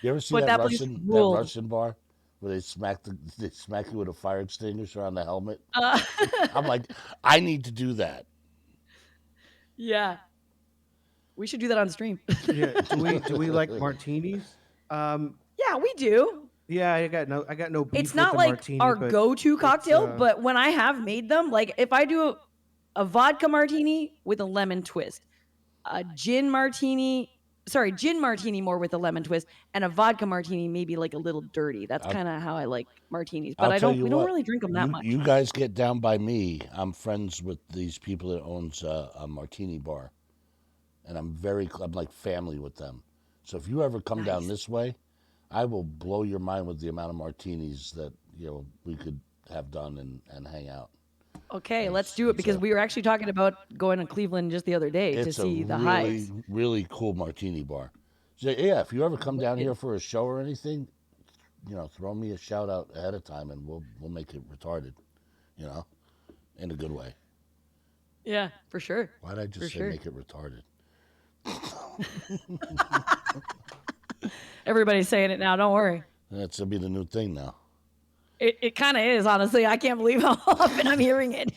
A: ever see
C: But
A: that
C: that place
A: Russian
C: ruled.
A: bar where they smack you with a fire extinguisher on the helmet? I'm like, I need to do that.
C: Yeah. We should do that on stream.
B: Yeah, do we like martinis?
C: Yeah, we do.
B: Yeah, I got no beef
C: It's
B: with
C: not
B: the
C: like
B: martini,
C: our
B: but
C: go-to cocktail,
B: uh,
C: but when I have made them, like if I do a vodka martini with a lemon twist, a gin martini more with a lemon twist, and a vodka martini maybe like a little dirty. That's kind of how I like martinis, but
A: I'll tell you
C: we don't
A: what,
C: really drink them that much.
A: You guys get down by me. I'm friends with these people that owns a martini bar, and I'm like family with them. So if you ever come down this way, I will blow your mind with the amount of martinis that we could have done and hang out.
C: Okay, let's do it because we were actually talking about going to Cleveland just the other day to
A: It's
C: see the
A: a
C: highs.
A: really, really cool martini bar. So yeah, if you ever come down here for a show or anything, throw me a shout out ahead of time, and we'll make it retarded, in a good way.
C: Yeah, for sure.
A: Why did I just say make it retarded?
C: Everybody's saying it now. Don't worry.
A: That's gonna be the new thing now.
C: It kind of is, honestly. I can't believe how often I'm hearing it.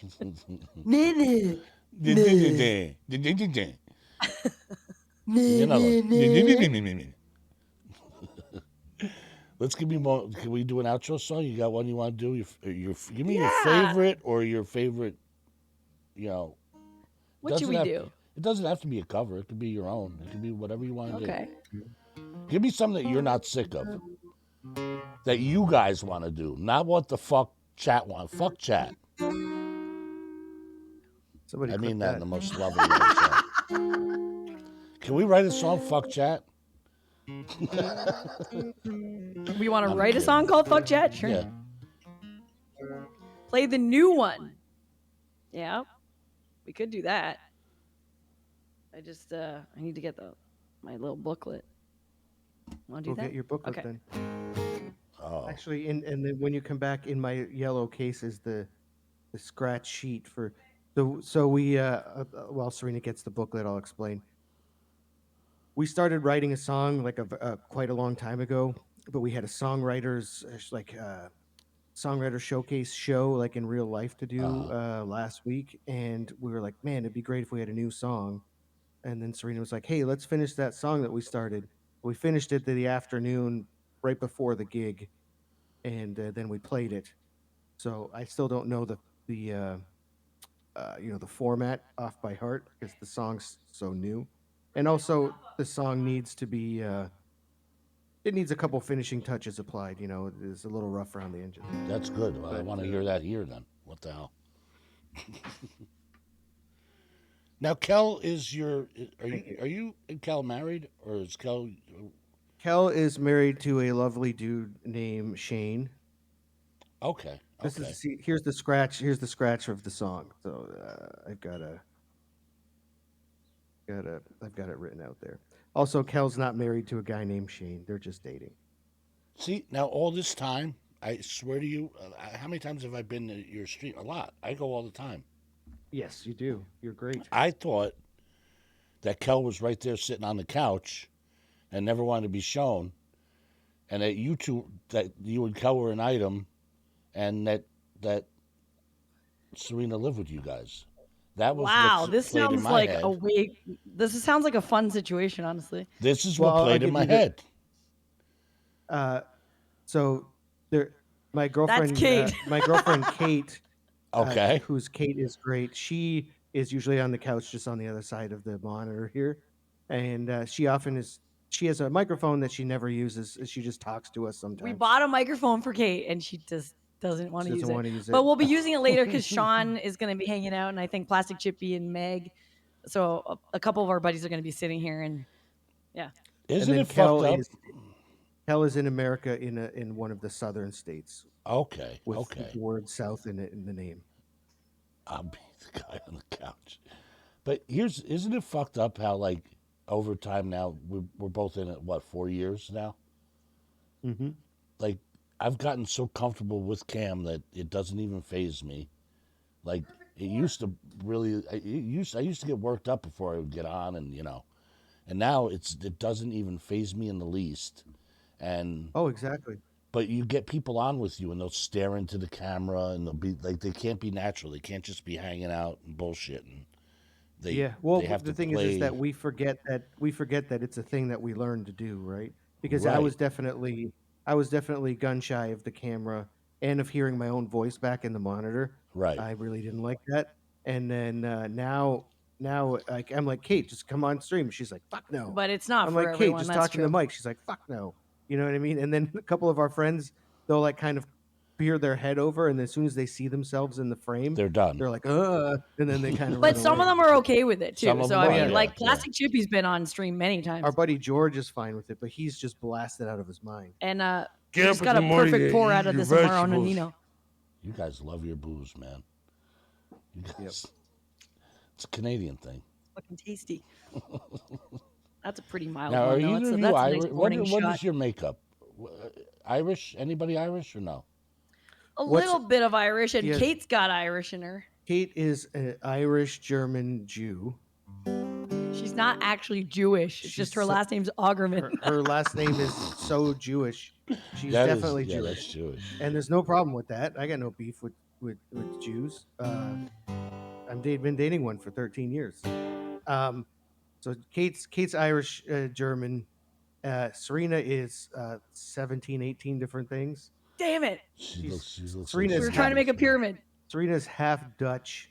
A: Let's give me more. Can we do an outro song? You got one you want to do? Give me your
C: Yeah.
A: favorite or your favorite.
C: What should we do?
A: It doesn't have to be a cover. It could be your own. It could be whatever you want to
C: Okay.
A: do. Give me something that you're not sick of. That you guys want to do, not what the fuck chat want. Fuck chat.
B: somebody
A: I mean
B: clip
A: that in the most loving way. So. Can we write a song? Fuck chat.
C: We want to write a song called Fuck Chat? Sure.
A: Yeah.
C: Play the new one. Yeah. We could do that. I just I need to get my little booklet. Want to
B: Go
C: do
B: get
C: that?
B: your booklet
C: Okay.
B: then.
A: Oh,
B: Actually, and then when you come back, in my yellow case is the scratch sheet for. So we while Serena gets the booklet, I'll explain. We started writing a song like quite a long time ago, but we had a songwriter showcase show like in real life to do last week, and we were like, man, it'd be great if we had a new song. And then Serena was like, hey, let's finish that song that we started. We finished it the afternoon right before the gig, and then we played it. So I still don't know the format off by heart because the song's so new, and also the song needs to be it needs a couple finishing touches applied. It's a little rough around the edges.
A: that's good. Well, I
B: But
A: want to hear that here then. What the hell? Now, Kel is your.
B: thank you.
A: Are you and Kel married, or is Kel?
B: Kel is married to a lovely dude named Shane.
A: Okay,
B: This is
A: okay.
B: see, here's the scratch. Here's the scratch of the song. So I've got it written out there. Also, Kel's not married to a guy named Shane. They're just dating.
A: See, now all this time, I swear to you, how many times have I been to your street? A lot. I go all the time.
B: Yes, you do. You're great.
A: I thought that Kel was right there sitting on the couch and never wanted to be shown, and that you and Kel were an item, and that Serena lived with you guys. That was what
C: Wow, this
A: played in
C: sounds
A: my
C: like a
A: head.
C: way. Sounds like a fun situation, honestly.
A: This is
B: Well,
A: what
B: I'll
A: played in
B: give
A: my
B: you the.
A: head.
B: Uh, so there,
C: That's Kate.
B: my girlfriend Kate,
A: Okay.
B: who's Kate is great. She is usually on the couch, just on the other side of the monitor here, and she often is. She has a microphone that she never uses. She just talks to us
C: We
B: sometimes.
C: bought a microphone for Kate, and she just doesn't want
B: She
C: to use
B: doesn't
C: it.
B: want to use
C: But
B: it.
C: we'll be using it later because Sean is going to be hanging out, and I think Plastic Chippy and Meg. So a couple of our buddies are going to be sitting here, and yeah.
B: And
A: Isn't
B: then
A: it fucked up?
B: Kel is in America in one of the southern states
A: Okay,
B: with
A: okay.
B: the word South in the name.
A: I'll be the guy on the couch. But isn't it fucked up how, like, over time now, we're both in it, what, 4 years now?
B: Mm-hmm.
A: Like, I've gotten so comfortable with Cam that it doesn't even phase me. Like, it used to really, I used to get worked up before I would get on, and now it doesn't even phase me in the least. And
B: Oh, exactly.
A: but you get people on with you, and they'll stare into the camera, and they'll be like, they can't be natural. They can't just be hanging out and bullshitting. They
B: Yeah. Well,
A: they have
B: the
A: to
B: thing is
A: play
B: that we forget that it's a thing that we learn to do, right? Because I
A: right,
B: was definitely I was definitely gun shy of the camera and of hearing my own voice back in the monitor.
A: right.
B: I really didn't like that. And then now like I'm like, Kate, just come on stream. She's like, fuck no.
C: But it's not
B: I'm
C: for
B: like, Kate,
C: everyone.
B: just
C: That's
B: talk in the
C: true.
B: mic. She's like, fuck no. You know what I mean? And then a couple of our friends, they'll like kind of peer their head over, and as soon as they see themselves in the frame,
A: They're done.
B: they're like, and then they kind of
C: But
B: run
C: some of
B: away.
C: them are okay with it
A: Some
C: too.
A: of
C: So
A: them
C: I
B: Oh
A: are,
C: mean,
B: yeah,
A: yeah,
C: like
A: yeah.
C: Plastic Chippy's been on stream many
B: our
C: times,
B: buddy George is fine with it, but he's just blasted out of his mind.
C: and we
E: Get
C: just
E: up in
C: got
E: the
C: a
E: morning
C: perfect
E: and
C: pour
E: eat
C: out of
E: your
C: this Amaro
E: vegetables.
C: Nonino.
A: You guys love your booze, man. You
B: Yep.
A: guys, it's a Canadian thing.
C: Fucking tasty. That's a pretty mild
A: Now, are
C: one though.
A: either of you
C: That's a nice
A: Irish?
C: morning
A: What
C: shot.
A: is your makeup? Irish? Anybody Irish or no?
C: A
B: What's
C: little bit of Irish, and
B: Yes.
C: Kate's got Irish in her.
B: Kate is an Irish German Jew.
C: She's not actually Jewish. It's just
B: She's
C: her
B: so-
C: last name's Augerman.
B: her last name is so Jewish. She's
A: That is,
B: definitely
A: yeah,
B: Jewish,
A: that's Jewish.
B: and there's no problem with that. I got no beef with Jews. Been dating one for 13 years. So Kate's Irish, German. Serena is 17, 18 different things.
C: Damn it.
A: She looks like
B: Serena's
C: We were
A: she's
C: trying to make a
A: Jewish.
C: pyramid.
B: Serena's half Dutch,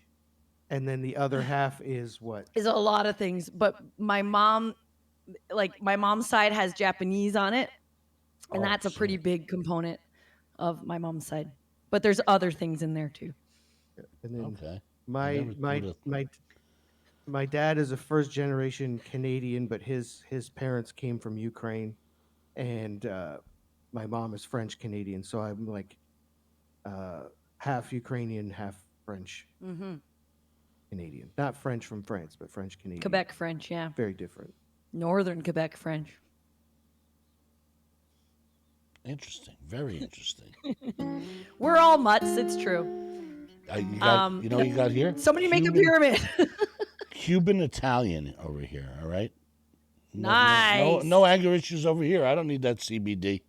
B: and then the other half is what?
C: Is a lot of things, but my mom's side has Japanese on it, and
A: Oh,
C: that's a pretty
A: shit.
C: big component of my mom's side. But there's other things in there too.
B: And then
A: Okay. I
B: my
A: never
B: my
A: would've-
B: my my dad is a first generation Canadian, but his parents came from Ukraine, and my mom is French Canadian. So I'm like half Ukrainian, half French
C: Mm-hmm.
B: Canadian. Not French from France, but French Canadian.
C: Quebec French, yeah.
B: Very different.
C: Northern Quebec French.
A: Interesting. Very interesting.
C: We're all mutts. It's true.
A: You got, you know what you got here?
C: Somebody make a pyramid.
A: Cuban Italian over here, all right?
C: Nice.
A: No anger issues over here. I don't need that CBD.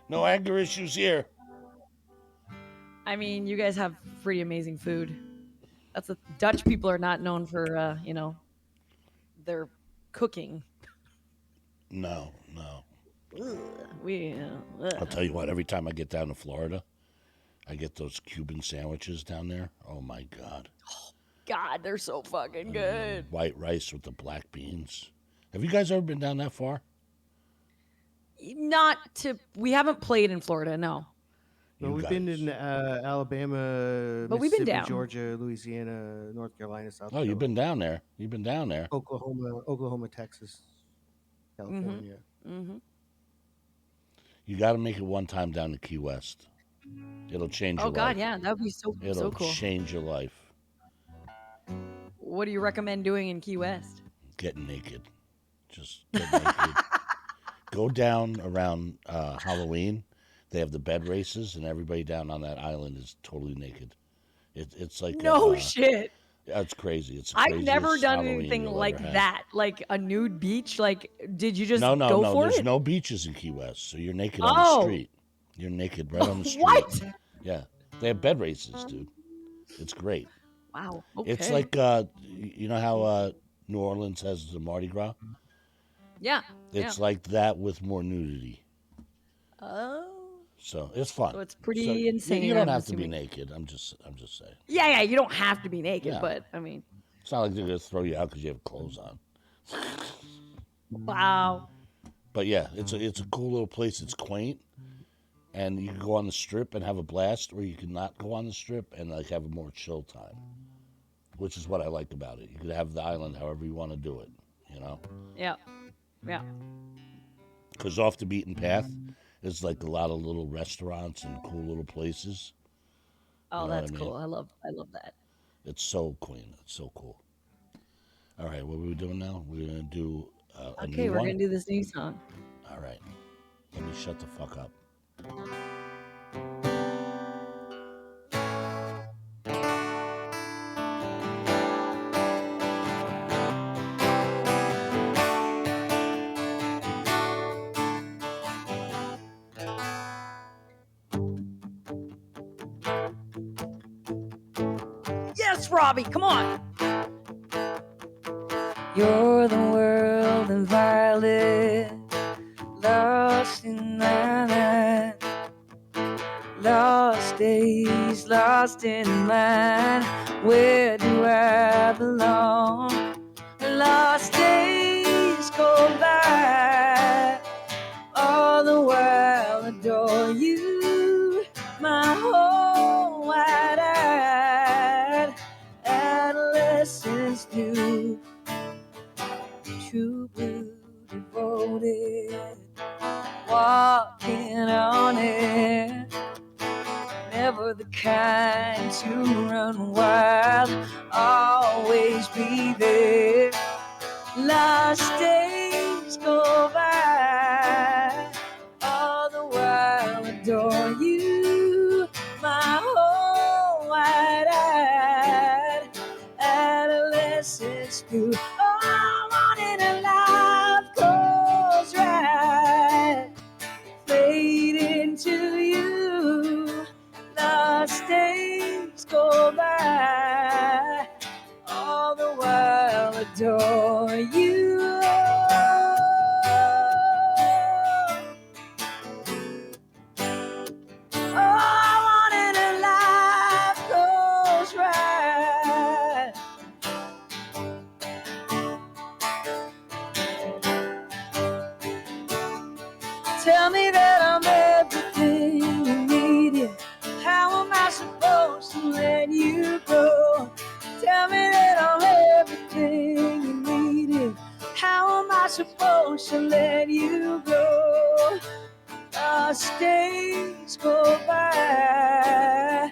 A: No anger issues here.
C: I mean, you guys have pretty amazing food. That's a Dutch people are not known for their cooking.
A: No.
C: Ugh,
A: I'll tell you what, every time I get down to Florida, I get those Cuban sandwiches down there. Oh my God.
C: God, they're so fucking good.
A: White rice with the black beans. Have you guys ever been down that far?
C: We haven't played in Florida, no.
B: No,
A: You
B: we've
A: guys.
B: been in Alabama,
C: But we've been
B: Mississippi,
C: down.
B: Georgia, Louisiana, North Carolina, South
A: Oh,
B: Carolina.
A: you've been down there. You've been down there.
B: Oklahoma, Texas, California.
C: Mm-hmm.
A: You got to make it one time down to Key West. It'll change your
C: Oh God,
A: life.
C: yeah, that would be so
A: It'll
C: cool.
A: change your life.
C: What do you recommend doing in Key West?
A: Getting naked. Just get naked. Go down around Halloween. They have the bed races, and everybody down on that island is totally naked. It's like
C: No shit.
A: It's crazy. It's the
C: I've never
A: craziest
C: done
A: Halloween
C: anything
A: you'll
C: like
A: ever have.
C: that, like a nude beach. Like, did you just
A: No.
C: go for
A: There's
C: it?
A: no beaches in Key West, so you're naked on the
C: Oh.
A: street. You're naked right on the street.
C: What?
A: Yeah, they have bed races, dude. It's great.
C: Wow. Okay.
A: It's like you know how New Orleans has the Mardi Gras.
C: yeah.
A: It's like that with more nudity.
C: Oh.
A: So it's fun.
C: So it's pretty insane.
A: You don't
C: I'm
A: have to be
C: assuming.
A: naked. I'm just saying.
C: Yeah. You don't have to be naked,
A: Yeah.
C: but I mean,
A: It's not like they're gonna throw you out because you have clothes on.
C: wow.
A: But yeah, it's a cool little place. It's quaint, and you can go on the strip and have a blast, or you can not go on the strip and like have a more chill time, which is what I like about it. You could have the island however you want to do it, you know.
C: Yeah.
A: Because off the beaten path is like a lot of little restaurants and cool little places.
C: Oh,
A: You know what
C: that's
A: I mean?
C: cool. I love that.
A: It's so clean. It's so cool. All right, what are we doing now? We're gonna do a
C: Okay,
A: new
C: we're
A: one.
C: gonna do this new song.
A: All right, let me shut the fuck up.
C: Yes, Robbie, come on. You're the world and violet, lost in my mind. Lost days, lost in mine. Where do I belong? Lost days go by, all the while adore you. My whole wide-eyed adolescence do. True blue devoted, walking on it. Never the kind to run wild, always be there. Lost days go by, all the while adore you. My whole wide-eyed adolescence through. Oh, I wanted a life goes right, fade into you. Lost days go by, all the while adore you. Oh, I wanted a life goes right. Tell me that I'm everything you needed. How am I supposed to let you go? Tell me that I'm everything you needed. How am I supposed to let you go? Lost days go by,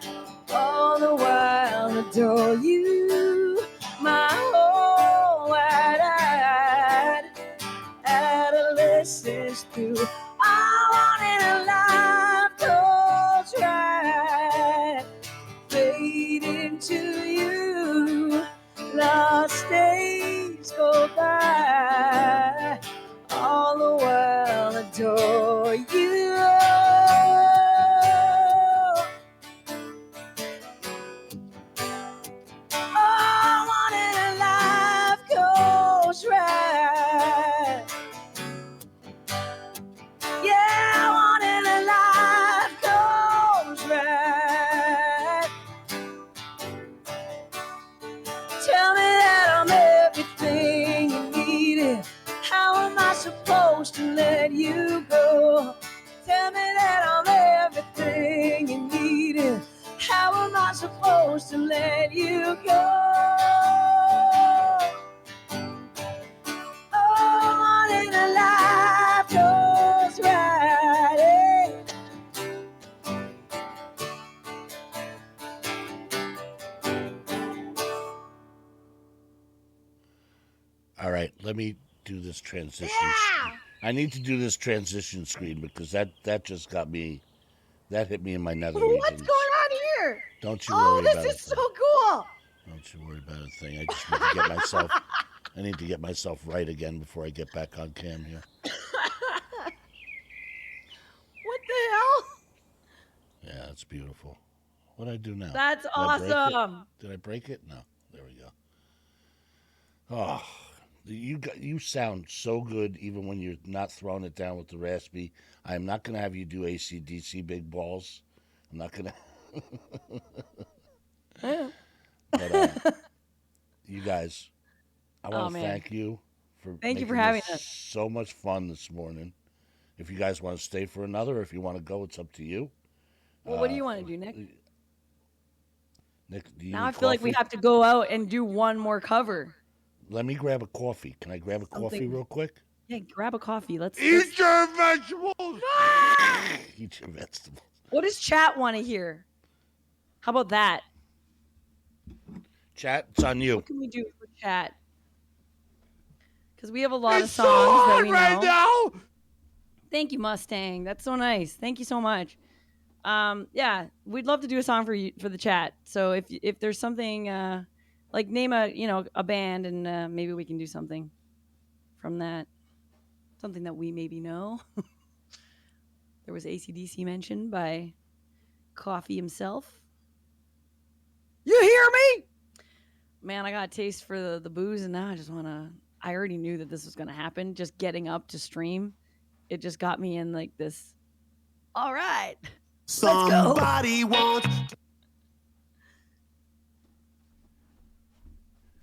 C: all the while adore you. My whole wide-eyed adolescence lost days go by, all the while adore you. Oh, one in a life goes right. Yeah, one in a life goes right. Tell me that I'm everything you needed. How am I supposed to let you go? Tell me that I'm everything you needed. How am I supposed to let you go? Oh, one in a life goes right.
A: All right, let me do this transition. I need to do this transition screen because that just got me. That hit me in my nether regions.
C: What's going on here?
A: Don't you worry about it.
C: This is so cool.
A: Don't you worry about a thing. I just need to get myself. I need to get myself right again before I get back on cam here.
C: What the hell?
A: Yeah, that's beautiful. What do I do now?
C: That's
A: Did I break it?
C: awesome.
A: Did I break it? No. There we go. Oh, you sound so good even when you're not throwing it down with the raspy. I'm not going to have you do AC/DC big balls. I'm not going to. But you guys, I want to thank you for
C: Thank you for
A: making
C: having
A: this
C: us.
A: so much fun this morning. If you guys want to stay for another, or if you want to go, it's up to you.
C: Well, what do you want to do, Nick?
A: Nick, do you
C: Now
A: need
C: I feel like we
A: coffee?
C: have to go out and do one more cover.
A: Let me grab a coffee. Can I grab a coffee
C: Something-
A: real quick?
C: Yeah, grab a coffee. Let's.
A: Eat your vegetables. Eat your vegetables.
C: What does chat want to hear? How about that?
A: Chat, it's on you.
C: What can we do for chat? Because we have a lot of songs that we know.
A: now.
C: Thank you, Mustang. That's so nice. Thank you so much. Yeah, we'd love to do a song for you for the chat. So if there's something like name a band and maybe we can do something from that. Something that we maybe know. There was AC/DC mentioned by Coffee himself. You hear me? Man, I got a taste for the booze and now I just want to. I already knew that this was going to happen. Just getting up to stream, it just got me in like this. All right.
E: Somebody wants.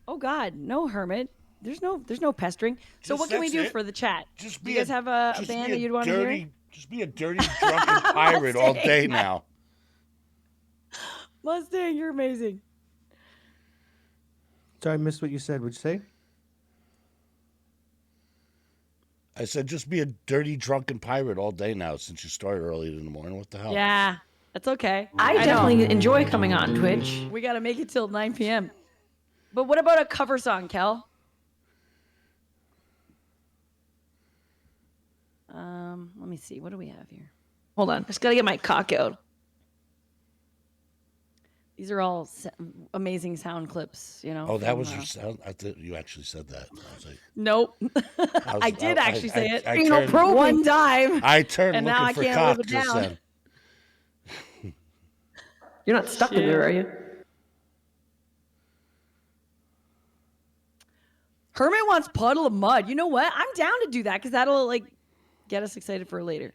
C: Oh God, no, Hermit. There's no pestering. So
A: Just
C: what can we
A: that's
C: do
A: it.
C: for the chat?
A: Just
C: Do you guys have a band that you'd want to hear?
A: Just be a dirty drunken pirate all day now.
C: Mustang, you're amazing.
B: Sorry, I missed what you said. What'd you say?
A: I said just be a dirty drunken pirate all day now since you started early in the morning. What the hell?
C: Yeah, that's okay.
F: I
C: know.
F: definitely enjoy coming on Twitch.
C: We got to make it till 9 p.m. But what about a cover song, Kel? Let me see. What do we have here?
F: Hold on. Just got to get my cock out.
C: These are all amazing sound clips, you know.
A: Oh, that
C: from,
A: was your sound? I thought you actually said that. I was like,
C: Nope.
A: I
C: I did actually say it.
A: I turned,
C: One time.
A: I turned
C: and now I
A: looking for
C: can't
A: cock
C: live it
A: just
C: down.
A: then.
F: You're not stuck in there, are you?
C: Hermit wants Puddle of Mud. You know what? I'm down to do that because that'll like get us excited for later.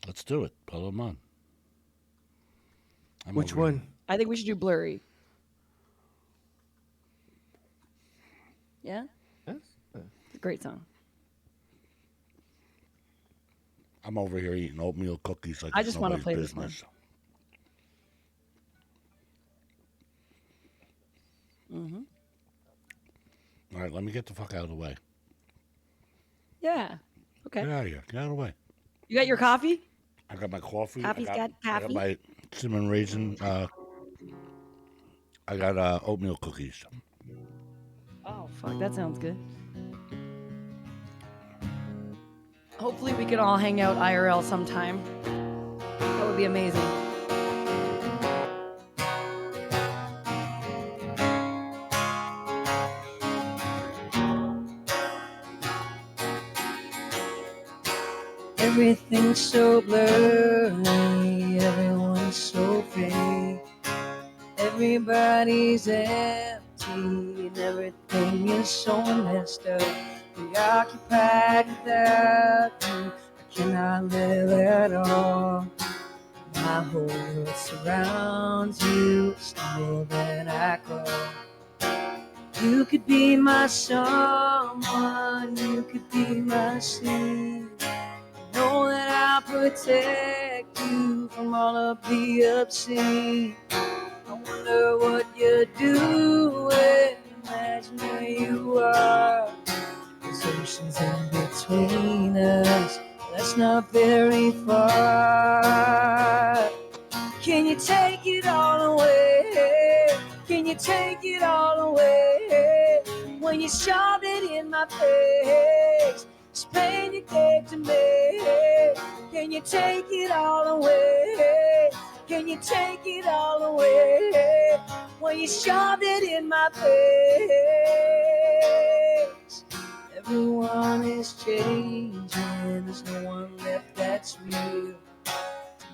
A: Let's do it. Pull them on.
B: Which
A: over here.
B: one?
C: I think we should do Blurry. Yeah?
B: Yes.
C: It's a great song.
A: I'm over here eating oatmeal cookies like
C: I
A: it's
C: just wanna
A: nobody's
C: play this
A: business.
C: Mm-hmm.
A: All right, let me get the fuck out of the way.
C: Yeah. Okay.
A: Get out of here. Get out of the way.
C: You got your coffee?
A: I got my coffee.
C: Coffee's got
A: I got
C: coffee.
A: my cinnamon raisin. I got oatmeal cookies.
C: Oh, fuck. That sounds good. Hopefully we can all hang out IRL sometime. That would be amazing. Everything's so blurry, everyone's so fake. Everybody's empty and everything is so messed up. Preoccupied without you, I cannot live at all. My whole world surrounds you, stumble that I crawl. You could be my someone, you could be my sea. Know that I'll protect you from all of the obscene. I wonder what you're doing, imagine where you are. There's oceans in between us, that's not very far. Can you take it all away? Can you take it all away? When you shoved it in my face, this pain you gave to me. Can you take it all away? Can you take it all away? When you shoved it in my face. Everyone is changing, there's no one left that's real.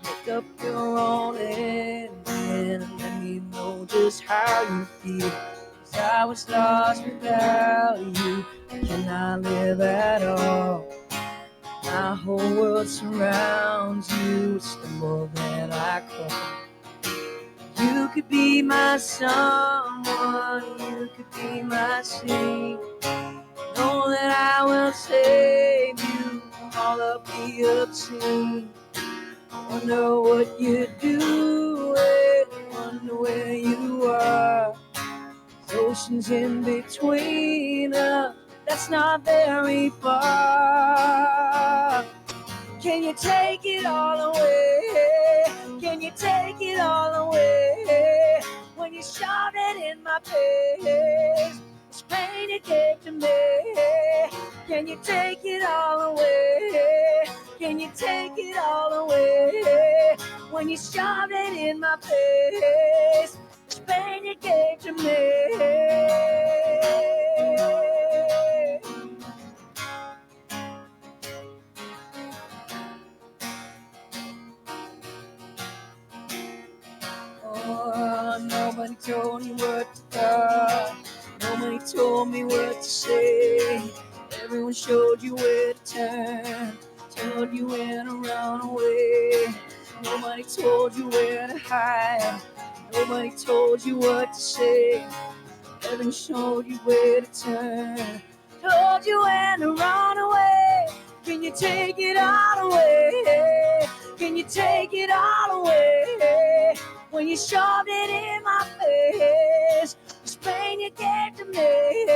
C: Make up your own ending and let me know just how you feel. 'Cause I was lost without you, I cannot live at all. My whole world surrounds you, it's the more that I call. You could be my someone, you could be my sea. Know that I will save you from all of the obscene. Wonder what you're doing, wonder where you are. There's oceans in between us, that's not very far. Can you take it all away? Can you take it all away? When you shove it in my face, this pain you gave to me. Can you take it all away? Can you take it all away? When you shoved it in my face, this pain you gave to me. Oh, nobody told me what to thought. Nobody told me what to say. Everyone showed you where to turn, told you when to run away. Nobody told you where to hide. Nobody told you what to say. Everyone showed you where to turn, told you when to run away. Can you take it all away? Can you take it all away? When you shoved it in my face, this pain you gave to me.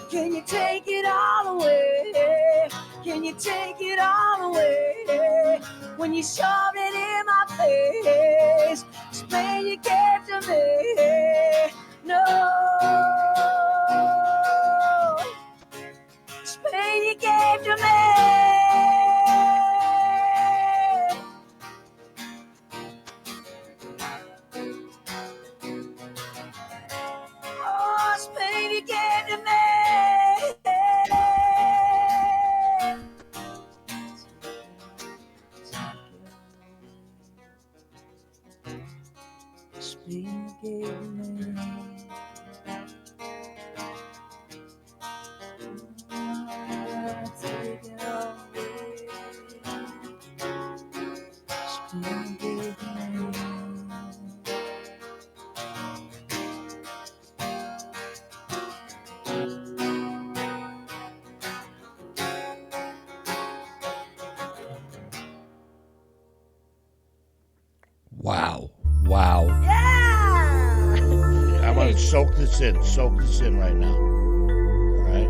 C: Can you take it all away? Can you take it all away? When you shoved it in my face, this pain you gave to me. No, this pain you gave to me. Oh, this pain you gave to me. This pain you gave to me. Take it all away. This pain you gave to me.
A: Wow. Wow.
C: Yeah!
A: I'm going to soak this in right now. All right?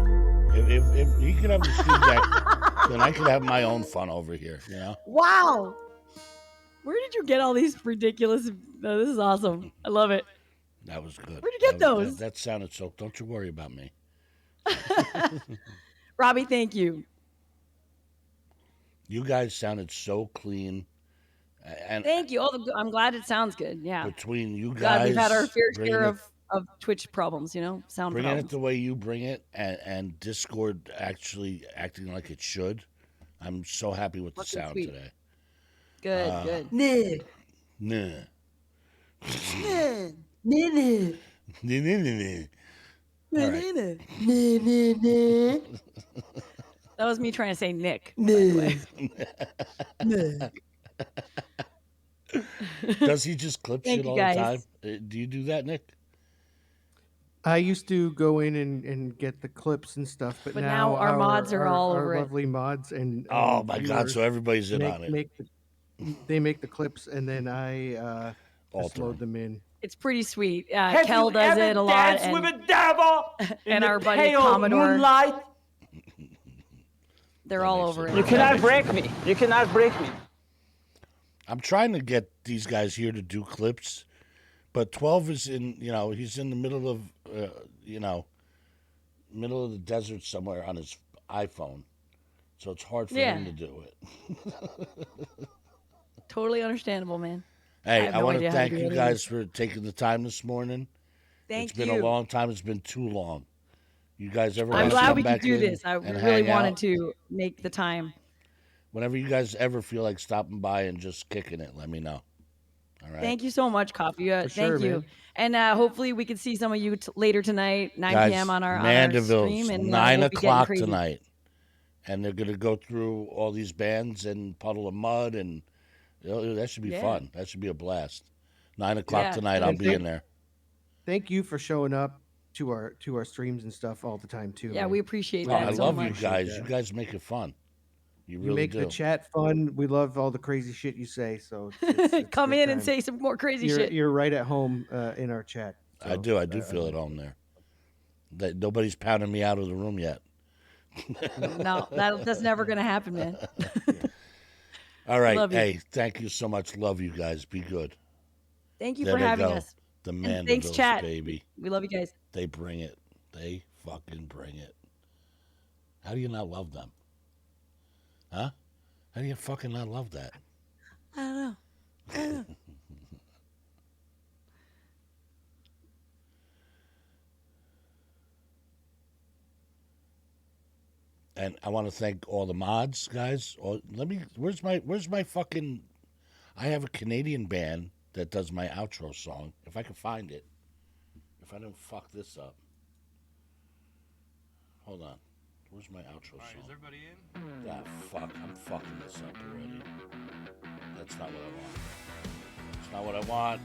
A: If you could have the feedback, then I could have my own fun over here, you know?
C: Wow. Where did you get all these ridiculous? No, this is awesome. I love it.
A: That was good.
C: Where'd you get those?
A: That sounded so. Don't you worry about me.
C: Robbie, thank you.
A: You guys sounded so clean. And
C: Thank you. Oh, I'm glad it sounds good. Yeah.
A: between you guys,
C: God, we've had our fair
A: bringing
C: share
A: it-
C: of Twitch problems, you know, sound
A: bringing
C: problems.
A: it the way you bring it, and Discord actually acting like it should. I'm so happy with the
C: Fucking
A: sound
C: sweet.
A: today.
C: Good.
A: Nah. All right.
C: That was me trying to say Nick, by the way.
A: Does he just clip
C: Thank
A: shit
C: you,
A: all the
C: guys.
A: time? Do you do that, Nick?
B: I used to go in and get the clips and stuff, but
C: But now our mods are all over it.
B: lovely mods and
A: Oh my God! So
B: viewers
A: everybody's in on it.
B: they make the clips and then I just
A: Alter
B: load
A: 'em.
B: them in.
C: It's pretty sweet.
G: Have
C: Kel
G: you
C: does
G: ever
C: it a lot,
G: danced with
C: and
G: a devil in
C: and
G: the
C: our buddy
G: pale
C: Commodore.
G: moonlight?
C: they're
A: That
C: all
A: makes
C: over
A: it
C: it.
G: You cannot break me. You cannot break me.
A: I'm trying to get these guys here to do clips, but 12 is in. He's in the middle of middle of the desert somewhere on his iPhone, so it's hard for him to do it.
C: Totally understandable, man.
A: Hey,
C: have
A: I
C: no
A: want to
C: idea how to
A: thank
C: do
A: you
C: any of
A: guys for taking the time this morning.
C: Thank
A: It's been
C: you.
A: a long time. It's been too long. You guys ever
C: I'm
A: want to
C: glad
A: come
C: we could
A: back
C: do
A: in
C: this. I
A: and
C: really
A: hang
C: wanted
A: out?
C: to make the time.
A: Whenever you guys ever feel like stopping by and just kicking it, let me know. All right.
C: Thank you so much, Coffee.
B: For sure,
C: Thank you.
B: man.
C: And hopefully we can see some of you later tonight, 9
A: Guys,
C: p.m. on our
A: Mandevilles,
C: stream. And
A: 9
C: we'll be getting
A: o'clock
C: crazy.
A: tonight. And they're going to go through all these bands and Puddle of Mud, and that should be fun. That should be a blast. 9 o'clock
C: Yeah,
A: tonight,
C: it's
A: I'll
C: gonna
A: be
C: be
A: in there.
B: Thank you for showing up to our streams and stuff all the time too.
C: Yeah,
B: man.
C: we appreciate
A: Oh,
C: that
A: I
C: so
A: love
C: much.
A: you guys. You guys make it fun. You
B: You
A: really
B: make
A: do.
B: the chat fun. We love all the crazy shit you say. So it's
C: Come
B: good
C: in and
B: time.
C: say some more crazy
B: you're,
C: shit.
B: You're right at home in our chat.
A: I
B: So,
A: do. I do feel at home there. That nobody's pounding me out of the room yet.
C: No, that's never going to happen, man.
A: All right.
C: Love you.
A: Hey, thank you so much. Love you guys. Be good.
C: Thank you
A: There
C: for
A: they
C: having
A: go.
C: us.
A: The
C: And
A: Mandevilles,
C: thanks, chat.
A: baby.
C: We love you guys.
A: They bring it. They fucking bring it. How do you not love them? Huh? How do you fucking not love that?
C: I don't know.
A: And I want to thank all the mods, guys. Where's my fucking? I have a Canadian band that does my outro song. If I can find it. If I don't fuck this up. Hold on. Where's my outro song?
H: Is everybody in?
A: Ah, fuck. I'm fucking this up already. That's not what I want. It's not what I want.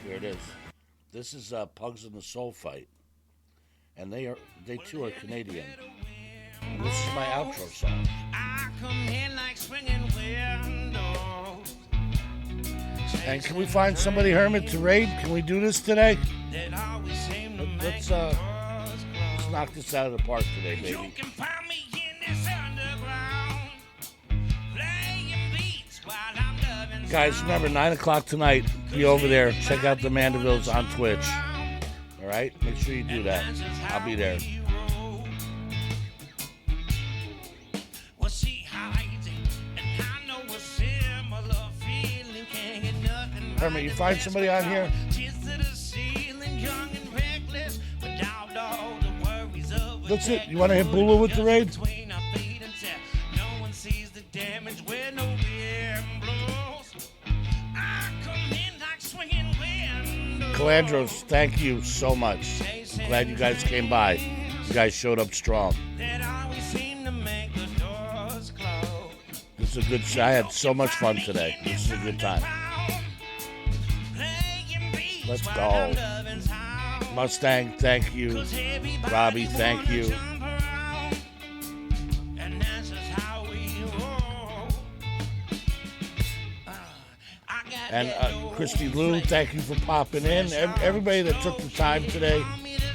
A: Here it is. This is Pugs in the Soul Fight. And they too are Canadian. And this is my outro song.
E: I come in like swinging windows.
A: And can we find somebody, Hermit, to raid? Can we do this today?
E: That always seem to make
A: Let's
E: the doors close.
A: knock this out of the park today,
E: You
A: baby.
E: can find me in this underground, playing beats while I'm loving.
A: Guys, remember, 9 o'clock tonight. Be over there. Check out the Mandevilles on Twitch. All right? Make sure you do that. I'll be there.
E: Well, she hides it, and I know a similar feeling. Can't get nothing.
A: Hermit, you find somebody on here?
E: Cheers to the ceiling, young and reckless, without all the worries of
A: That's it. You want to hit Bula with the raid?
E: between our feet and tell no one sees the damage where no wind blows. I come in like swinging windows.
A: Calandros, thank you so much. I'm glad you guys came by. You guys showed up strong.
E: That always seem to make the doors close.
A: This is a good show. I had so much fun today. This is a good time. Let's go. Mustang, thank you. Robbie, thank you. And Christy Lou, thank you for popping in. Everybody that took the time today,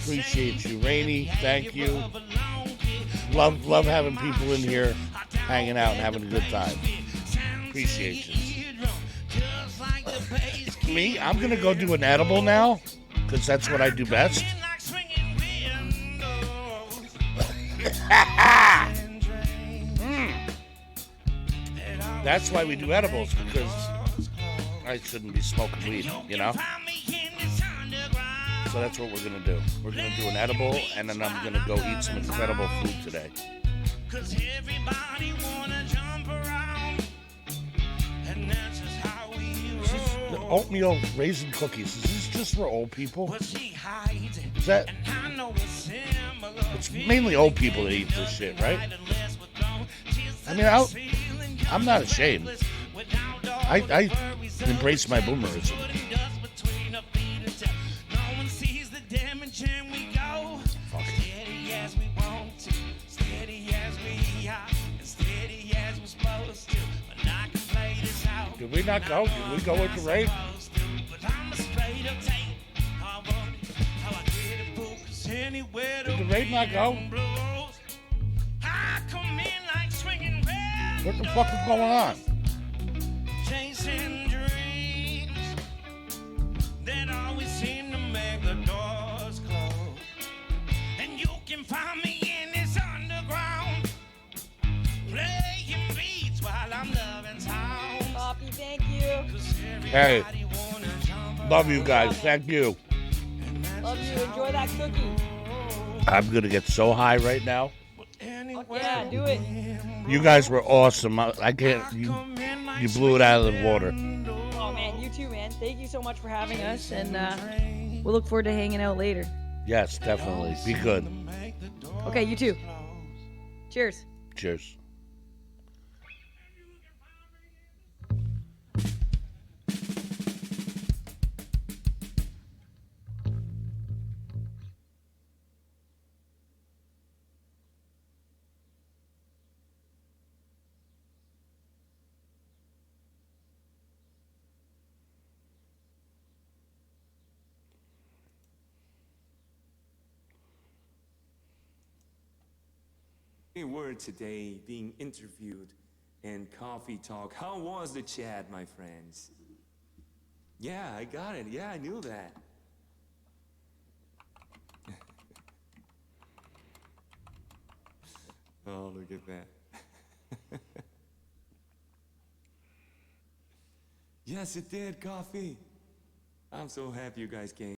A: appreciate you. Rainey, thank you. Love having people in here hanging out and having a good time. Appreciate you. Me, I'm going to go do an edible now because that's what I do best. That's why we do edibles, because I shouldn't be smoking weed, you know? So that's what we're going to do. We're going to do an edible, and then I'm going to go eat some incredible food today.
E: 'cause everybody wanna jump around. And that's just how we
A: The
E: roll.
A: oatmeal raisin cookies. Is this just for old people?
E: But she hides it.
A: Is that?
E: And I know it's similar.
A: It's mainly old people that eat this shit, right? I mean, I'm not ashamed. I embrace my boomerism.
E: No one sees the damage and we go
A: Fuck it.
E: steady as we want to, steady as we are, and steady as we're supposed to. But I can play this out.
A: Did we not go? Did we go with the raid?
E: But I'm a straight up tape. I want it, how I get it, focus anywhere.
A: Did the raid not go?
E: I come in like swinging red.
A: What the fuck is going on?
E: Chasing dreams that always seem to make the doors close. And you can find me in this underground, playing beats while I'm loving town.
C: Coffee, thank you.
E: 'Cause
A: Hey,
E: everybody wanna jump
A: love you guys. Thank you.
C: Love you. Enjoy that cookie.
A: I'm gonna get so high right now.
C: Yeah, do it.
A: You guys were awesome. I can't. You blew it out of the water.
C: Oh man, you too, man. Thank you so much for having us, and we'll look forward to hanging out later.
A: Yes, definitely. Be good.
C: Okay, you too. Cheers.
A: Cheers.
H: We were today being interviewed in Coffee Talk. How was the chat, my friends? Yeah, I got it. Yeah, I knew that. Oh, look at that. Yes, it did, Coffee. I'm so happy you guys came.